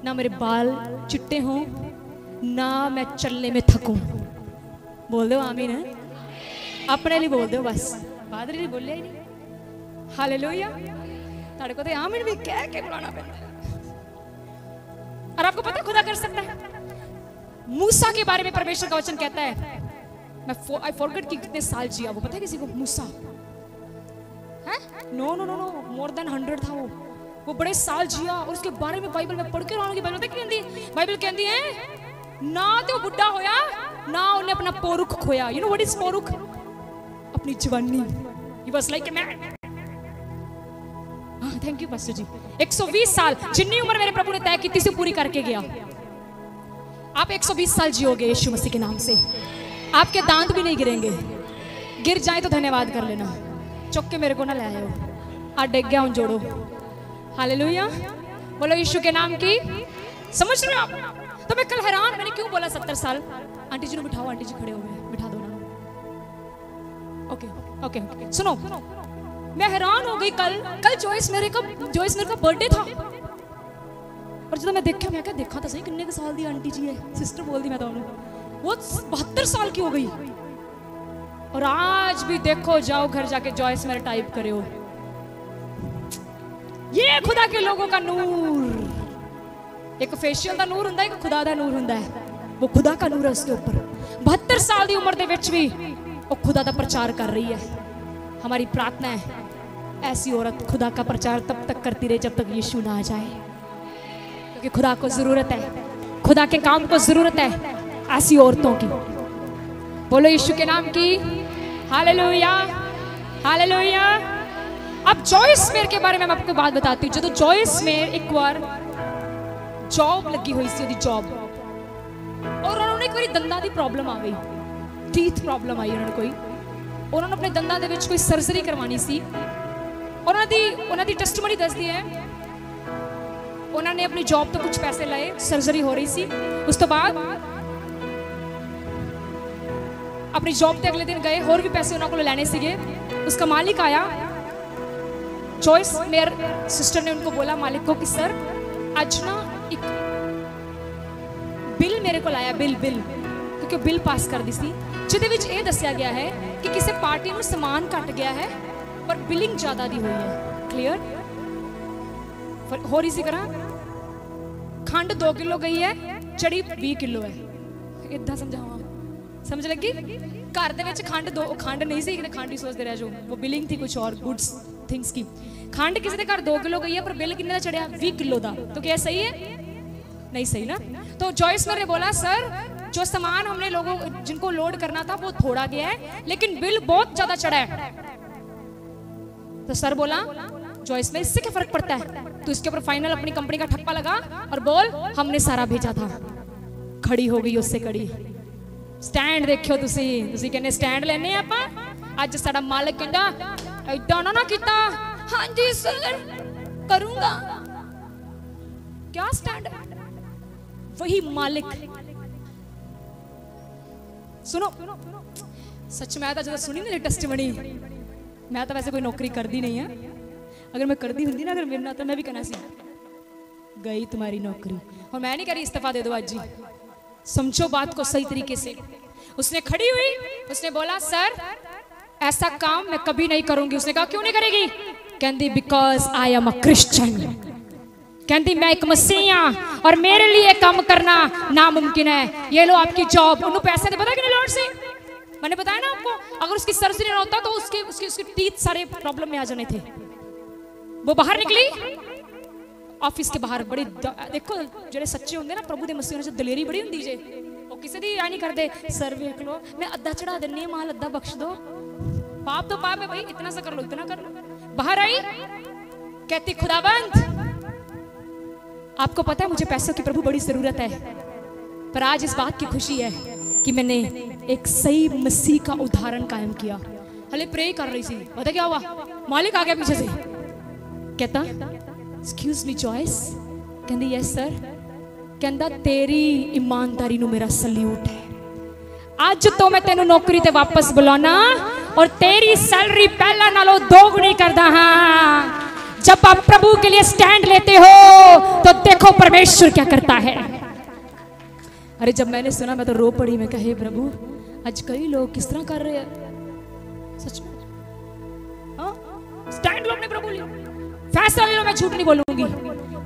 ना मेरे बाल चिट्टे हों, ना मैं चलने में थकूं। बोल दो आमीन है। अपने लिए बोल दो बस, बादरी नहीं बोलिया ही नहीं। हालेलुया। ताड़े को तो आमीन भी कह के बुलाना पड़ता है। और आपको पता खुदा कर सकता है। मूसा के बारे में परमेश्वर का वचन कहता है, आई फॉरगेट कि कितने साल जिया वो, पता है किसी को? मूसा है? नो मोर देन 100 था वो बड़े साल जिया। और उसके बारे में बाइबल में पढ़ के रहूंगी। बाइबल कहती है ना तो बुढ़ा होया, ना उन्हें अपना पोरुख खोया। यू नो व्हाट इज पोरुख? अपनी जवानी। He was like a man. Thank you pastor ji. 120 साल जितनी उम्र मेरे प्रभु ने तय की थी से पूरी करके गया। आप 120 साल जियोगे यीशु मसीह के नाम से। आपके दांत भी नहीं गिरेंगे, गिर जाए तो धन्यवाद कर लेना। चुक के मेरे को ना ले आयो, आ डिग गया हूं जोड़ो। हालेलुया, बोलो यीशु के नाम की। समझ रहे हो आप? तो मैं कल हैरान, मैंने क्यों बोला 70 साल। आंटी जी ने बिठाओ, आंटी जी खड़े हो गए, बिठा दो ना। ओके ओके ओके, सुनो, मैं हैरान हो गई। कल जॉइस मेरे का बर्थडे था, और जब मैं देखा तो सही किन्ने के साल दी आंटी जी है। सिस्टर बोल दी मैं तो वो 72 साल की हो गई, और आज भी देखो, जाओ घर जाके जॉइस मेरे टाइप करे हो। ये खुदा के लोगों का नूर, एक फेशियल का नूर हुंदा है, एक खुदा का नूर हुंदा है। वो खुदा का नूर है उसके ऊपर। 72 साल की उम्र दे विच भी वो खुदा का प्रचार कर रही है। हमारी प्रार्थना है ऐसी औरत खुदा का प्रचार तब तक करती रहे जब तक यीशु ना आ जाए, क्योंकि खुदा को जरूरत है, खुदा के काम को जरूरत है ऐसी औरतों की। बोलो यीशु के नाम की। Hallelujah, hallelujah. अब जॉइस मेयर के बारे में मैं आपको बात बताती हूँ। जो जॉइस मेयर एक बार जॉब लगी हुई सी, जॉब, और उन्होंने एक बारी दंदां दी प्रॉब्लम आ गई, टीथ प्रॉब्लम आई उन्होंने कोई, उन्होंने अपने दंदां दे विच कोई सर्जरी करवानी सी। उन्होंने दी टेस्टमनी दसदी है, उन्होंने अपनी जॉब तो कुछ पैसे लाए, सर्जरी हो रही सी, उस तो बाद अपनी जॉब ते अगले दिन गए, और भी पैसे उन्होंने को लेने सीगे। उसका मालिक आया, जॉइस मेयर सिस्टर ने उनको बोला मालिक को कि सर आज ना एक बिल मेरे को लाया, बिल क्योंकि बिल पास कर दी सी, जिहदे विच ये दस्सिया गया है कि किसी पार्टी नूं समान घट गया है पर बिलिंग ज्यादा दी हुई है। क्लियर हो रही सी करा, खंड 2 किलो गई है, चढ़ी 20 किलो है। इदा समझावा, समझ लगी? घर दे विच खंड नहीं सी, खंड ही सोचते रह जो, वो बिलिंग थी कुछ और गुड्स थिंग्स की। खंड किसी के घर 2 किलो गई है पर बिल कितने का चढ़िया? 20 किलो का। तो क्या सही है? नहीं सही ना। तो जॉइस मेयर ने बोला सर जो सामान हमने लोगों जिनको लोड करना था वो थोड़ा गया है, लेकिन बिल बहुत ज्यादा चढ़ा है। तो सर बोला जॉइस मेयर इससे क्या फर्क पड़ता है, तो इसके ऊपर फाइनल अपनी कंपनी का ठप्पा लगा और बोल हमने सारा भेजा था। खड़ी हो गई उससे कड़ी। स्टैंड देखियो तुसी कहने स्टैंड लेने आपां, अज साडा मालिक कहंदा ऐडा ना कीता। हाँ जी सर करूंगा। क्या स्टैंड? वही मालिक। सुनो सच में तो जब सुनी ना टेस्टिमनी, मैं तो वैसे कोई नौकरी करती नहीं है, अगर मैं करती होंगी ना, अगर मेरे ना, तो मैं भी कहना सी गई तुम्हारी नौकरी। और मैं नहीं कह रही इस्तीफा दे दो आज जी, समझो बात को सही तरीके से। उसने खड़ी हुई, उसने बोला सर ऐसा काम मैं कभी नहीं करूंगी। उसने कहा क्यों नहीं करेगी? कहती because I am a Christian. कहती मैं एक मसीह हाँ और मेरे लिए काम करना नामुमकिन है। ये लो आपकी जॉब। उन्होंने पैसे दे, पता कि नहीं लॉर्ड से, मैंने बताया ना आपको, अगर उसकी सर्जरी ना होता तो उसके टीथ सारे प्रॉब्लम में आ जाने थे। वो बाहर निकली ऑफिस के बाहर, बड़ी देखो जेडे सच्चे होंगे ना प्रभु दे मसीह, उन्हें दलेरी बड़ी होंदी जे, वो किसी दी आ नहीं करते। सर वेख लो मैं अद्धा चढ़ा देनी माल, अद्धा बख्श दो, पाप तो पाप है भाई, इतना सा कर लो, इतना कर लो। बाहर आई कहती खुदाबंद आपको पता है मुझे पैसों की प्रभु बड़ी जरूरत है, पर आज इस बात की खुशी है कि मैंने एक सही मसीह का उदाहरण कायम किया। हले प्रे कर रही थी, पता क्या हुआ? मालिक आ गया पीछे से, कहता एक्सक्यूज मी जॉइस। कहती यस सर। कहता तेरी ईमानदारी नू मेरा सल्यूट है। आज तो मैं तेनू नौकरी ते वापस बुलाना और तेरी सैलरी पहला नालों दोगुनी करदा हां। जब आप प्रभु के लिए स्टैंड लेते हो तो देखो परमेश्वर क्या करता है। अरे जब मैंने सुना मैं तो रो पड़ी। मैं कहे प्रभु आज कई लोग किस तरह कर रहे हैं सच में। स्टैंड लो अपने प्रभु लिए, फैसला ले लो मैं झूठ नहीं बोलूंगी,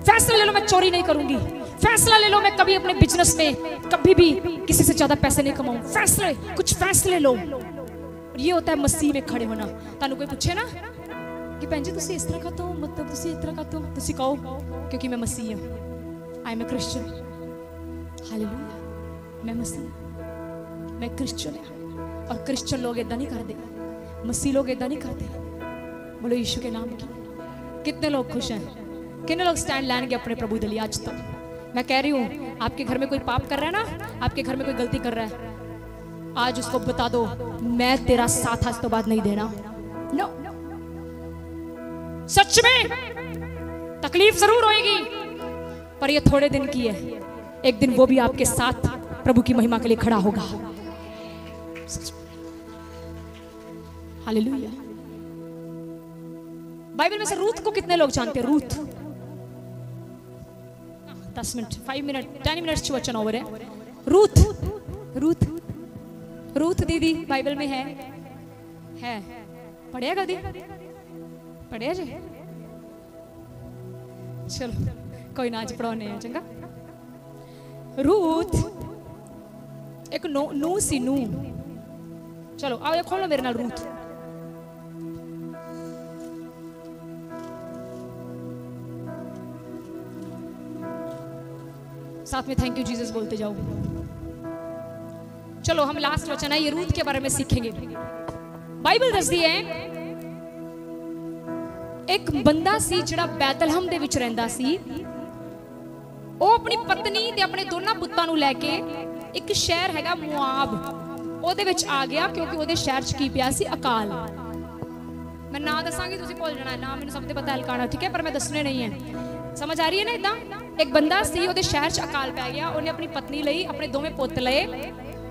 फैसला ले लो मैं चोरी नहीं करूंगी, फैसला ले लो मैं कभी अपने बिजनेस में कभी भी किसी से ज्यादा पैसे नहीं कमाऊं। फैसले, कुछ फैसले लो। ये होता है मसीह में खड़े होना। तानू कोई पूछे ना कि भैन जी तुसी इस तरह का तो मतलब तुसी इस तरह का तो तुसी कहो क्योंकि मैं मसीह हूं, I am a Christian. Hallelujah, मैं मसीह, मैं क्रिश्चियन है। और क्रिश्चियन लोग इदा नहीं करते, मसीह लोग इदा नहीं करते। बोलो यीशु के नाम की। कितने लोग खुश हैं? कितने लोग स्टैंड लेंगे अपने प्रभु के लिए? आज तक मैं कह रही हूँ आपके घर में कोई पाप कर रहा है ना, आपके घर में कोई गलती कर रहा है, आज उसको बता दो मैं तेरा साथ आज तो बाद नहीं देना। नो सच में तकलीफ जरूर होएगी, पर ये थोड़े दिन की है। एक दिन वो भी आपके साथ प्रभु की महिमा के लिए खड़ा होगा। हालेलुया। बाइबल में से रूथ को कितने लोग जानते हैं? रूथ 10 मिनट 5 मिनट 10 मिनट्स वचन ओवर है। रूथ रूथ रूथ दीदी बाइबल में है पढ़िया कभी पढ़िया जी? चलो कोई ना, आज पढ़ाने हैं चंगा। रूथ एक नू सी नू। चलो आओ खोलो मेरे नाल रूथ। साथ में थैंक यू जीसस बोलते जाओ। चलो हम लास्ट वचन है ये रूथ के बारे में सीखेंगे। बाइबल दसदी है एक बंदा सी जिहड़ा बैतलहम दे विच रहिंदा सी। ਉਹ अपनी पत्नी ते अपने दोनों पुत्तां नूं लैके एक शहर हैगा मुआब ਉਹਦੇ ਵਿੱਚ आ गया, क्योंकि ਉਹਦੇ शहर च की पिया सी अकाल। मैं ना दसांगी तुसीं भुल जाना, ना मैनूं सब ते पता अलकाना, ठीक है, पर मैं दसने नहीं है। समझ आ रही है ना? इदां एक बंदा सी, ਉਹਦੇ शहर च अकाल पै गया, ਉਹਨੇ अपनी पत्नी लई अपने दोवें पुੱਤ लए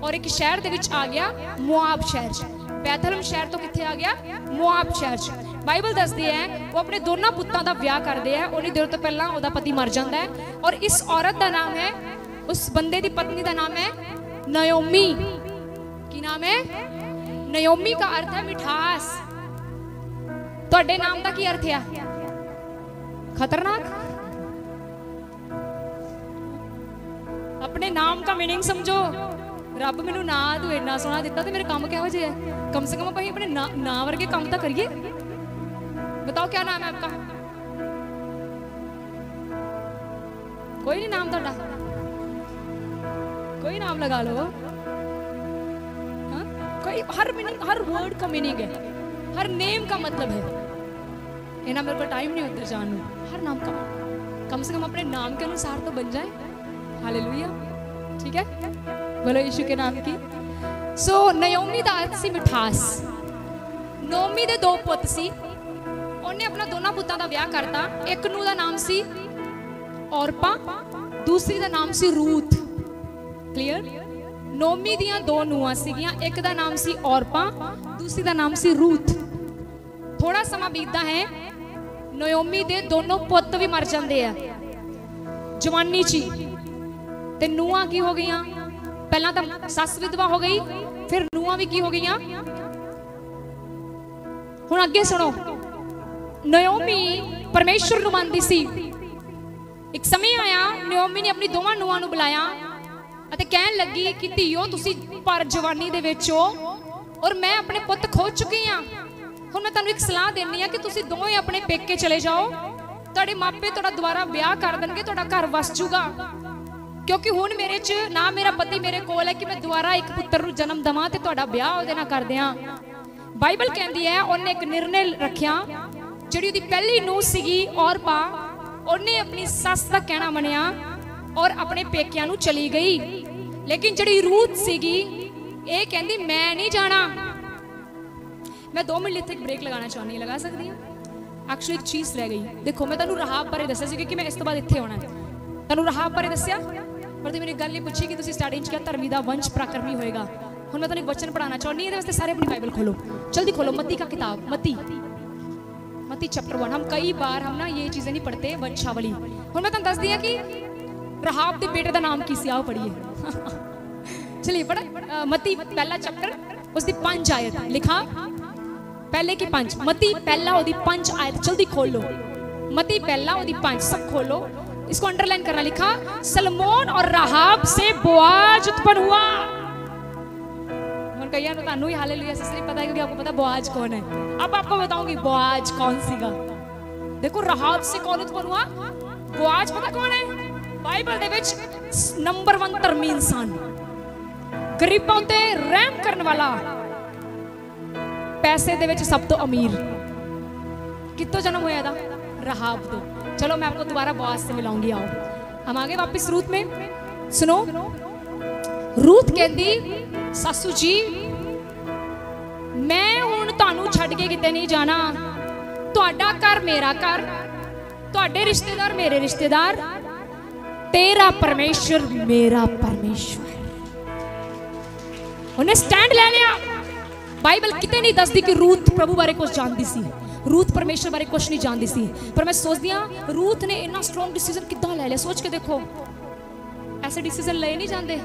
और एक शहर दे विच आ गया मुआब शहर च। बैतलहम शहर तो कित्थे आ गया? मुआब शहर च। बाइबल दसदी है वो अपने दोनों पुत्तां दा विआह करदे है। उन्हीं देर तो पहला ਉਹਦਾ पति मर जाता है और इस औरत का नाम है, उस बंदे दी पत्नी का नाम है नयोमी। की नाम है? नयोमी का अर्थ है मिठास। ਤੁਹਾਡੇ नाम का की अर्थ है? खतरनाक। अपने नाम का मीनिंग समझो। रब मैनू ना तू इन्ना सोहना दिता तो मेरे काम किहो जिहा है? कम से कम भाई अपने ना वर्गे काम तो करिए। बताओ क्या नाम है आपका? कोई नहीं नाम ਤੁਹਾਡਾ? कोई नाम लगा लो। हाँ? कोई हर मीनिंग, हर वर्ड का मीनिंग है, हर नेम का मतलब है। इना मेरे को टाइम नहीं उधर जाने। हर नाम का कम से कम अपने नाम के अनुसार तो बन जाए। हालेलुया, ठीक है, बोलो यीशु के नाम की। सो नयोमी दा अर्थ सी मिठास। नोमी दे दो पुੱਤ सी, ਉਹਨੇ अपना दोनों पुੱਤਾਂ ਦਾ ਵਿਆਹ ਕਰਤਾ। ਇੱਕ ਨੂੰ ਦਾ ਨਾਮ ਸੀ ਔਰਪਾ, दूसरी ਦਾ ਨਾਮ ਸੀ रूथ। क्लियर? नोमी ਦੀਆਂ दो ਨੂੰਹਾਂ ਸੀਗੀਆਂ, ਇੱਕ ਦਾ ਨਾਮ ਸੀ ਔਰਪਾ, दूसरी ਦਾ ਨਾਮ ਸੀ रूथ। थोड़ा समा बीतदा है, नयोमी दे दोनों पुੱਤ भी मर जाते हैं जवानी ची। ते ਨੂੰਹਾਂ की हो गई? पहला तो सस विधवा हो गई, फिर ਨੂੰਹਾਂ भी की हो गई। हुण अगे सुनो। नयोमी परमेश्वर नूं मनदी सी। एक समय आया, नयोमी ने अपनी दोवां ਨੂੰਹਾਂ नूं बुलाया अते कहन लगी कि धीओ तुसीं पर जवानी दे विच हो और मैं अपने पुੱਤ खो चुकी हां। हुण मैं तुहानूं एक सलाह देनी है कि तुसीं दोवें अपने पेके चले जाओ। तुहाडे मापे तुहाडा दुबारा ब्याह कर देणगे, तुहाडा घर वस जूगा। क्योंकि हुण मेरे च ना मेरा पति मेरे कोल है कि मैं दोबारा एक पुत्र नूं जन्म देवां ते तुहाडा ब्याह उहदे नाल कर दियां। बाइबल कहती है उन्हें एक निर्णय रखिया। जिहड़ी उहदी पहली नूंह सीगी औरपा, उन्हें अपनी सस दा कहना मनिया और अपने पेकियां नूं चली गई। लेकिन जिहड़ी रूथ सीगी ये कहंदी मैं नहीं जाना। मैं 2 मिनट इत्थे ब्रेक लगाना चाहनी, लगा सकती हूँ? एक्चुअली एक चीज़ रह गई। देखो मैं तुहानूं रहाब बारे दस्सिया सी कि मैं इस तो बाद इत्थे आउणा है। तुहानूं रहाब बारे दस्सिया, पर तुसीं मेरी गल नहीं पूछी कि तुसीं स्टार्टिंग च क्या धर्मी दा वंश पराक्रमी होएगा। हुण मैं तुहानूं एक वचन पढ़ाना चाहनी है, वास्ते सारे अपनी बाइबल खोलो, जल्दी खोलो। मत्ती का किताब, मत्ती चैप्टर 1। हम कई बार हम ना ये चीज़ें नहीं पढ़ते, वंशावली। हुण मैं तुहानूं दस दी कि रहाब के बेटे का नाम की सी, आओ पढ़िए। चलिए पढ़। मत्ती पहला चैप्टर उसकी 5 आयत लिखा, पहले की 5। मत्ती पहला ओदी 5 आयत, जल्दी खोलो। मत्ती पहला ओदी 5, सब खोलो। इसको अंडरलाइन करना। लिखा, सलमोन और राहाब से बोआज उत्पन्न हुआ। कई तो तानू ही हालेलुया से नहीं पता है, क्योंकि आपको पता बोआज कौन है। अब आपको बताऊंगी बोआज कौन सीगा। देखो राहाब से कौन उत्पन्न हुआ? बोआज पता कौन है? बाइबल दे विच नंबर 1 धर्मी इंसान, गरीबों ते रहम करने वाला, पैसे दे विच सब तो अमीर। कितों जन्म होया था? राहाब तो। चलो मैं आपको दोबारा बोआज से मिलाऊंगी। आओ हम आगे वापस रूथ में। सुनो, रूथ कहती सासू जी मैं हुण तुहानू छड्ड के किते नहीं जाना, तुहाडा घर मेरा घर, तुहाडे रिश्तेदार मेरे रिश्तेदार, तेरा परमेश्वर मेरा परमेश्वर। उन्हें स्टैंड ले लिया। बाइबल किते नहीं दसदी कि रूथ प्रभु बारे कुछ जानती सी, रूथ परमेश्वर बारे कुछ नहीं जानती सी। पर मैं सोचती हाँ रूथ ने इतना स्ट्रॉन्ग डिसीजन कितना ले लिया। सोच के देखो, ऐसे डिसीजन ले नहीं जाते।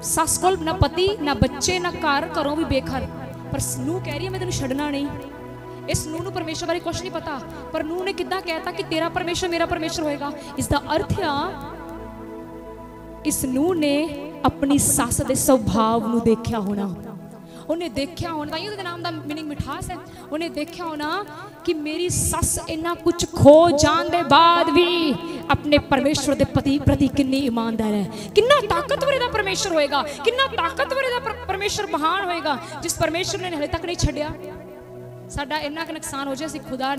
सस कोल ना पति ना बच्चे ना घर, घरों भी बेघर, पर नूह कह रही है मैं तेन छड़ना नहीं। इस नूह नूं परमेश्वर बारे कुछ नहीं पता, पर नूह ने कितना कहता कि तेरा परमेश्वर मेरा परमेश्वर होएगा। इसका अर्थ है इस नूह ने अपनी सस दे स्वभाव नूं देखिया होना। उन्हें देखिया होना, ताइयों दे नाम दा मीनिंग मिठास है। उन्हें देखिया होना कि मेरी सस इन्ना कुछ खो जान दे बाद भी अपने परमेश्वर दे पति प्रति कितनी ईमानदार है। कितना ताकतवर इहदा परमेश्वर होएगा, कितना ताकतवर इहदा परमेश्वर महान होएगा, जिस परमेश्वर ने हले तक नहीं छड्या। साडा इन्ना क नुकसान हो जाए असीं खुदा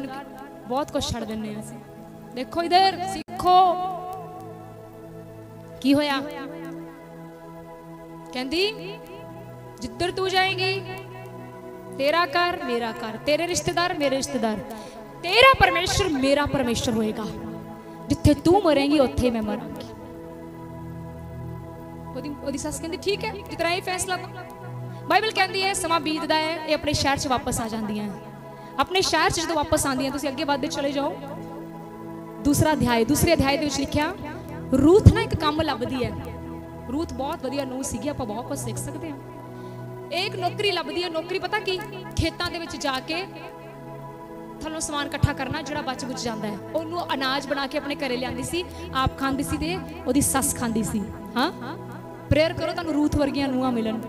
बहुत कुछ छड़ दिंदे हां। देखो इधर सीखो की होया। कहंदी जिधर तू जाएगी तेरा घर मेरा घर, तेरे रिश्तेदार मेरे रिश्तेदार, तेरा परमेश्वर मेरा परमेश्वर होएगा। जिथे तू मरेंगी उत्थे मैं मरांगी। ओदी सस कहंदी ठीक है जितना ही फैसला। बाइबल कहती है समा बीतदा है, ये अपने शहर च वापस आ जांदियां। अपने शहर च जो वापस आंदियां, तुसीं अगे बढ़दे चले जाओ। दूसरे अध्याय दे विच लिखिया रूथ ना एक काम लभदी है। रूथ बहुत वधिया नूह सीगी, आपां बहुत कुछ सीख सकते हैं। एक नौकरी लभदी है। नौकरी पता की खेतां दे विच जाके थल्लों समान इकट्ठा करना जिहड़ा बच बुच जांदा है। ओनू अनाज बना के अपने घरे लिआंदी सी, आप खांदी सी ते ओदी सस खांदी सी। हाँ प्रेयर करो तुहानू रूथ वर्गियां नूहां मिलन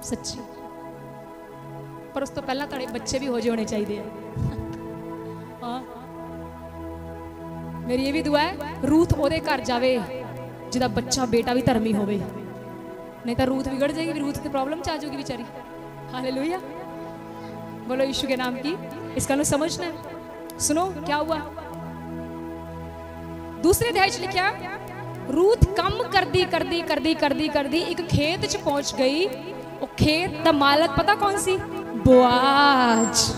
सच्ची। पर उस तो पहला तुहाडे बच्चे भी हो जे होने चाहिए। हाँ मेरी ये भी दुआ है रूथ ओदे घर जावे जिहदा बच्चा बेटा भी धर्मी होवे, नहीं तो रूथ बिगड़ जाएगी, रूथ की प्रॉब्लम च आ जाएगी बेचारी। हालेलुया, बोलो यीशु के नाम की। इसका नु समझना है। सुनो क्या हुआ। दूसरे अध्याय च लिखा रूथ कम करदी करदी करदी करदी करदी एक खेत च पहुंच गई। वो खेत दा मालक पता कौन सी? बोआज।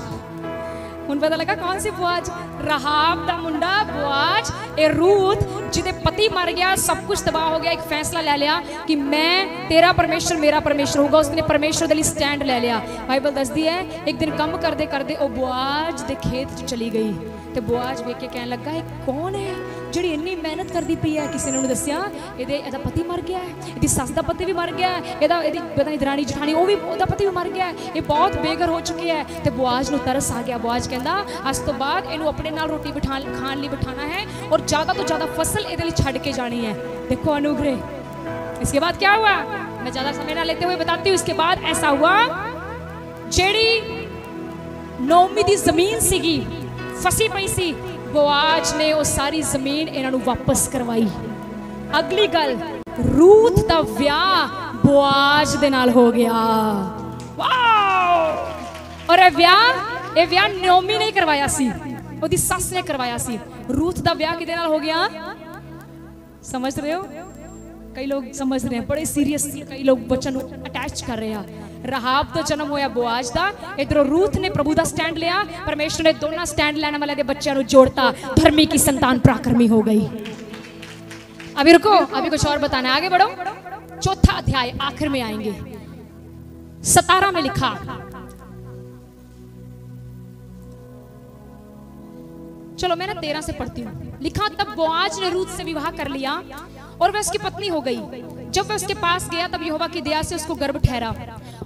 हुण पता लगा कौन सी बोआज? रहाब दा मुंडा बोआज। ए रूथ जिदे पति मर गया, सब कुछ तबाह हो गया, एक फैसला ले लिया कि मैं तेरा परमेश्वर मेरा परमेश्वर होगा। उसने परमेश्वर दे लिए स्टैंड ले लिया। बाइबल दसदी है एक दिन कम करदे करदे ओ बोआज दे खेत च चली गई ते बोआज वेख के कहन लगा कौन है जिहड़ी इन्नी मेहनत करदी पई है। किसी ने उन्हें दस्सिया एदा पति मर गया है, एदी सस दा पति भी मर गया है, एदी पता नहीं दरानी जठानी वो भी ओदा पति भी मर गया है, ये बहुत बेघर हो चुकी है। ते बोआज नूं तरस आ गया। बोआज कहंदा अज तो बाद इनू अपने नाल रोटी खाण लई बिठाना है और ज़्यादा तो ज़्यादा फसल इहदे लई छड्ड के जानी है। देखो अनुग्रह। इसके बाद क्या हुआ मैं ज़्यादा समय ना लेते हुए बताती हूँ। इसके बाद ऐसा हुआ जेड़ी नोमी दी जमीन सीगी फसी पई सी, बोआज ने वो सारी जमीन इन्हों वापस करवाई। अगली गल रूथ दा ब्याह बोआज दे नाल हो गया। वाह! और ये ब्याह नोमी ने करवाया सी, ओदी सस ने करवाया सी। रूथ दा ब्याह किदे नाल हो गया समझ रहे हो? कई लोग समझ रहे हैं, बड़े सीरियस कई लोग वचन अटैच कर रहे हैं। रहाब तो जन्म होया बोआज दा, इधरों रूथ ने प्रभु दा स्टैंड लिया। परमेश्वर ने दोनों स्टैंड लेने वाले दे बच्चों को जोड़ता, धर्मी की संतान पराक्रमी हो गई। अभी रुको, अभी कुछ और बताना, आगे बढ़ो। चौथा अध्याय आखिर में आएंगे। 17 में लिखा चलो मैं ना 13 से पढ़ती हूँ। लिखा तब बोआज ने रूथ से विवाह कर लिया और वह उसकी पत्नी हो गई। जब वह उसके पास गया तब यहोवा की दया से उसको गर्भ ठहरा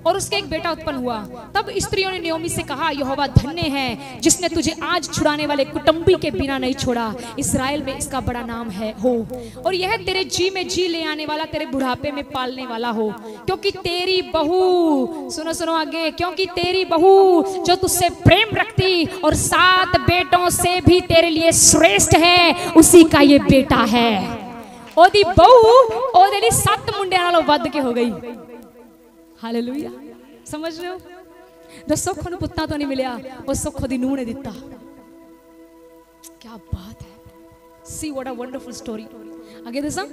और उसके एक बेटा उत्पन्न हुआ। तब स्त्रियों ने नयोमी से कहा यहोवा धन्य है जिसने तुझे आज छुड़ाने वाले कुटुंबी के बिना नहीं छोड़ा। इस्राएल में इसका बड़ा नाम है हो और यह तेरे जी में जी ले आने वाला, तेरे बुढ़ापे में पालने वाला हो। क्योंकि तेरी बहू, सुनो सुनो आगे, क्योंकि तेरी बहू जो तुझसे प्रेम रखती और 7 बेटों से भी तेरे लिए श्रेष्ठ है, उसी का ये बेटा है। ओदी बहू ओदे लिए 7 मुंडियां नालों वध के हो गई। हालेलुया, समझ रहे हो? जो सुख नूं पुत्तां तो नहीं मिलिया, वो सुख ओदी नूह ने दिता। क्या बात है। See what a wonderful story. आगे दसा,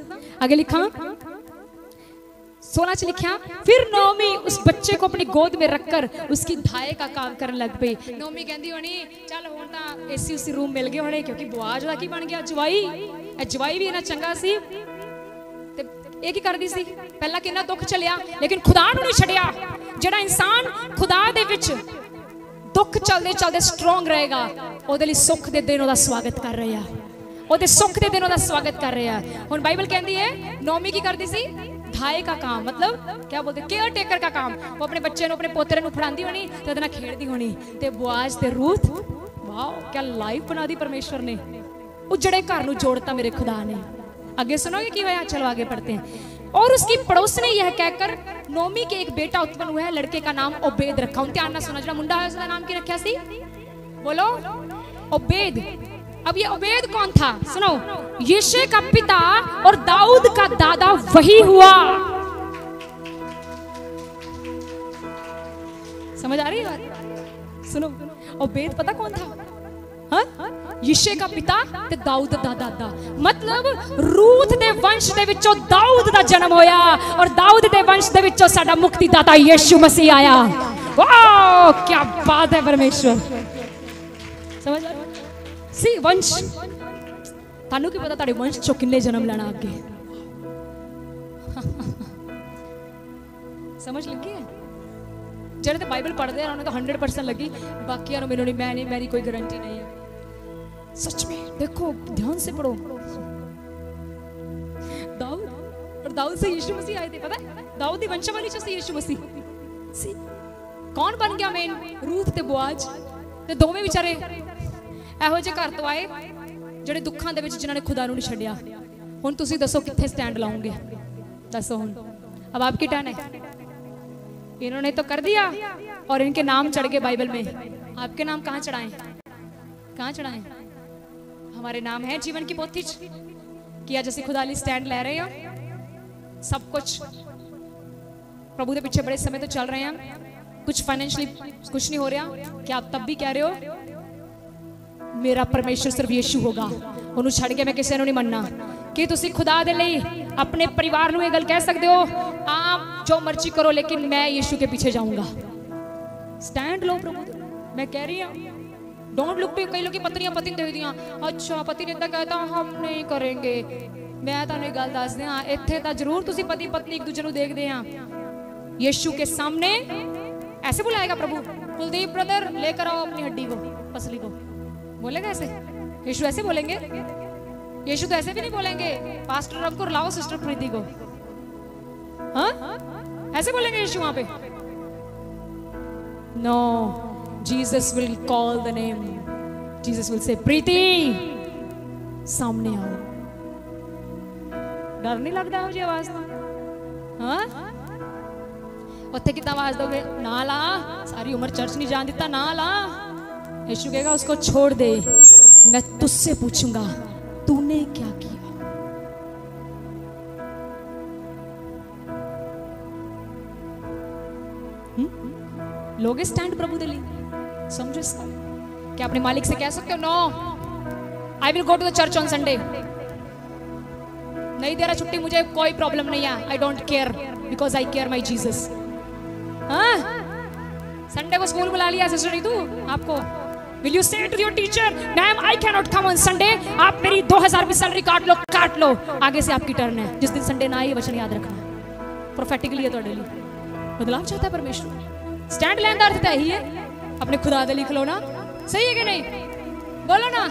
आगे लिखा 16 च लिखा, फिर नौमी उस बच्चे को अपनी गोद में रखकर उसकी धाए का काम करने लग पई। नौमी कहती होनी चल हुण तां एसी उसी रूम मिल गए होने, क्योंकि बुआज दा की बन गया जवाई, जवाई भी इन्ना चंगा सी ते ਇਹ ਕੀ ਕਰਦੀ ਸੀ, ਪਹਿਲਾਂ ਕਿੰਨਾ ਦੁੱਖ ਚੱਲਿਆ ਲੇਕਿਨ ਖੁਦਾ ਨੂੰ ਨਹੀਂ ਛੱਡਿਆ। ਜਿਹੜਾ ਇਨਸਾਨ ਖੁਦਾ ਦੇ ਵਿੱਚ ਦੁੱਖ ਚੱਲਦੇ ਚੱਲਦੇ ਸਟਰੋਂਗ ਰਹੇਗਾ, ਉਹਦੇ ਲਈ ਸੁੱਖ ਦੇ ਦਿਨ ਉਹਦਾ ਸਵਾਗਤ ਕਰ ਰਿਹਾ, ਉਹਦੇ ਸੁੱਖ ਦੇ ਦਿਨ ਉਹਦਾ ਸਵਾਗਤ ਕਰ ਰਿਹਾ। ਹੁਣ ਬਾਈਬਲ ਕਹਿੰਦੀ ਹੈ ਨੌਮੀ ਕੀ ਕਰਦੀ ਸੀ, धाए का काम, मतलब क्या बोलते केयर टेकर का काम। वो अपने बच्चे अपने पोतरे फड़ाती होनी ते ओदे नाल खेडदी होनी ते बुआज ते रूथ, वाओ क्या लाइफ बना दी परमेश्वर ने, उजड़े घर नूं जोड़ता मेरे खुदा ने। आगे सुनोगे की होया, चलो आगे पढ़ते हैं। और उसकी पड़ोस ने यह कहकर नोमी के एक बेटा उत्पन्न हुआ है, लड़के का नाम ओबेद रखा। उन ध्यान ना सुना, जो मुंडा है उसका नाम की रखा सी, बोलो ओबेद। अब ये ओबेद कौन था, सुनो, यिशै का पिता और दाऊद का दादा वही हुआ। समझ आ रही है बात? सुनो, ओबेद पता कौन था? हाँ, यिशै का पिता ते दाऊद दा दादा, मतलब रूथ दे वंश दे विचों दाऊद दा जन्म होया और दाऊद दे वंश दे विचों साडा मुक्तिदाता यीशु मसीह आया। वाह क्या बात है परमेश्वर। समझ आ रही? सी वंश, तानू की पता ताड़े वंश चो किन्ने जन्म लेना अगे। समझ लगी है? जेड़े तो बाइबल पढ़ते हैं उन्हें तो 100% लगी, बाकियां नु मैनू नहीं, मैं नहीं, मेरी कोई गारंटी नहीं है। सच में देखो, ध्यान से पढ़ो। दाऊद, और दाऊद से यीशु मसीह आए थे, पता है? दाऊद की वंशावली से यीशु मसीह। कौन बन गया मेन? रूथ ते बोआज, ते दोवें बेचारे ਇਹੋ ਜਿਹੇ ਘਰ ਤੋਂ ਆਏ ਜਿਹੜੇ ਦੁੱਖਾਂ ਦੇ ਵਿੱਚ ਜਿਨ੍ਹਾਂ ਨੇ ਖੁਦਾ ਨੂੰ ਨਹੀਂ ਛੱਡਿਆ। ਹੁਣ ਤੁਸੀਂ ਦੱਸੋ ਕਿੱਥੇ स्टैंड ਲਾਉਂਗੇ, ਦੱਸो ਹੁਣ। अब आपकी टर्न है। इन्होंने तो कर दिया और इनके नाम चढ़ गए बाइबल में। आपके नाम कहाँ चढ़ाएं, कहाँ चढ़ाएं? हमारे नाम है जीवन की पोथी कि आज ਅਸੀਂ खुदा ਲਈ स्टैंड ले रहे हैं। सब कुछ प्रभु के पीछे बड़े समय तो चल रहे हैं, कुछ फाइनेंशियली कुछ नहीं हो रहा। क्या आप तब भी कह रहे हो मेरा परमेश्वर सिर्फ यीशु होगा, उन्होंने छड़ के मैं किसी नहीं मनना? कि तुसी खुदा दे लई अपने परिवार नूं ये गल कह सकते हो, आप जो मर्जी करो लेकिन मैं यीशु के पीछे जाऊंगा। स्टैंड लो प्रभु, मैं कह रही हूं। डोंट लुक टू, कई लोग की पत्नियां पति दे दियां, अच्छा पति ने इतना कहता हम नहीं करेंगे। मैं तुहानूं एक गल दस दियां, इत्थे तां जरूर तुसी पति पत्नी एक दूजे नूं देखदे आ, यीशु के सामने ऐसे बुलाएगा प्रभु, कुलदीप ब्रदर लेकर आओ अपनी हड्डी को, पसली को। बोलेगा ऐसे? यीशु ऐसे बोलेंगे? यीशु तो ऐसे भी नहीं बोलेंगे, पास्टर अंकुर लाओ सिस्टर प्रीति को। हाँ, ऐसे बोलेंगे यीशु वहां पे? No, Jesus will call the name, Jesus will say Preeti सामने आओ। डर नहीं लगता मुझे आवाज? हाँ, उत्थे कितना आवाज दोगे? ना ला, सारी उम्र चर्च नहीं जान देता, ना ला। यीशु कहेगा उसको छोड़ दे, मैं तुझसे पूछूंगा तूने क्या किया। लोगे स्टैंड प्रभु दे लिए? समझो इसका। क्या अपने मालिक से कह सकते हो no I will go to the church on Sunday, नहीं दे रहा छुट्टी, मुझे कोई प्रॉब्लम नहीं है, I don't care because I care my Jesus. हाँ, संडे को स्कूल बुला लिया सिस्टर नीतू आपको, Will you say to your teacher, ma'am I cannot come on Sunday, आप मेरी 2000 रुपये सैलरी काट लो, आगे से आपकी टर्न है। जिस दिन संडे ना आए वचन याद रखना, प्रोफेटिकली है ਤੁਹਾਡੇ ਲਈ बदलाव चाहता है परमेश्वर। स्टैंड लेने का अर्थ तो यही है, अपने खुदा दे लिख लो ना, सही है कि नहीं? बोलो ना,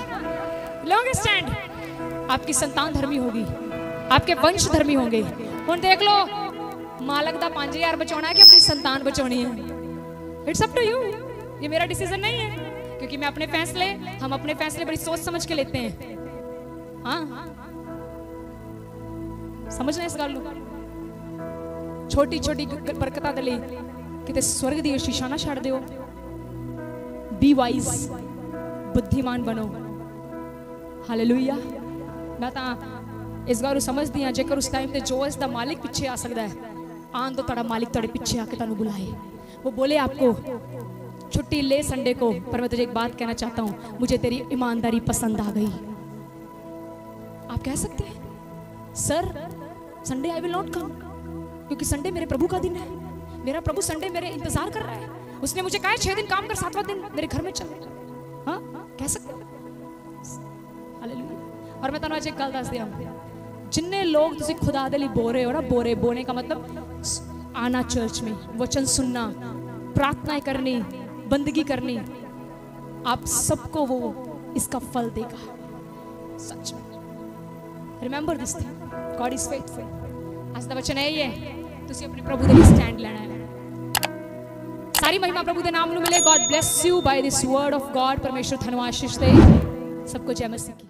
लोगे स्टैंड। आपकी संतान धर्मी होगी, आपके वंश धर्मी होंगे। हुण देख लो, मालक दा 5000 बचाना है कि अपनी संतान बचानी है, इट्स अप टू यू। ये मेरा डिसीजन नहीं है, क्योंकि मैं अपने फैसले, हम अपने फैसले बड़ी सोच समझ के लेते हैं। हाँ, समझना इस गल नूं। छोटी छोटी बरकतां दे लई किते स्वर्ग दी शीशा ना छड़ दिओ। बी वाइज, बुद्धिमान बनो। हालेलुया। मैं तां इस गल नूं समझदी हां, जेकर उस टाइम ते जो इसदा मालिक पीछे आ सकदा है, आन तो तुहाडा मालिक तुहाडे पीछे आके तुहानूं बुलाए। वो बोले आपको छुट्टी ले संडे को, पर मैं तुझे एक बात कहना चाहता हूं, मुझे तेरी ईमानदारी पसंद आ गई। आप कह सकते हैं sir Sunday I will not come, क्योंकि संडे मेरे प्रभु का दिन है, मेरा प्रभु संडे मेरे इंतजार कर रहा है। उसने मुझे कहा 6 दिन काम कर, 7वां दिन मेरे घर में चल। हाँ, कह सकते हो। हालेलुया। और मैं तुहानू आज एक गल दस दिया, जिन्ने लोग तुसी खुदा दे लई बो रहे हो ना, बोने का मतलब आना चर्च में, वचन सुनना, प्रार्थनाएं करनी, बंदगी करनी, आप सबको वो इसका फल देगा सच में। Remember this thing, God is faithful. आज दा वचन है ये, तुसी अपने प्रभु दे लई स्टैंड लेना है। सारी महिमा प्रभु दे नाम नू मिले। God bless you by this word of God. परमेश्वर थानू आशीष दे। सबको जय मसीह की।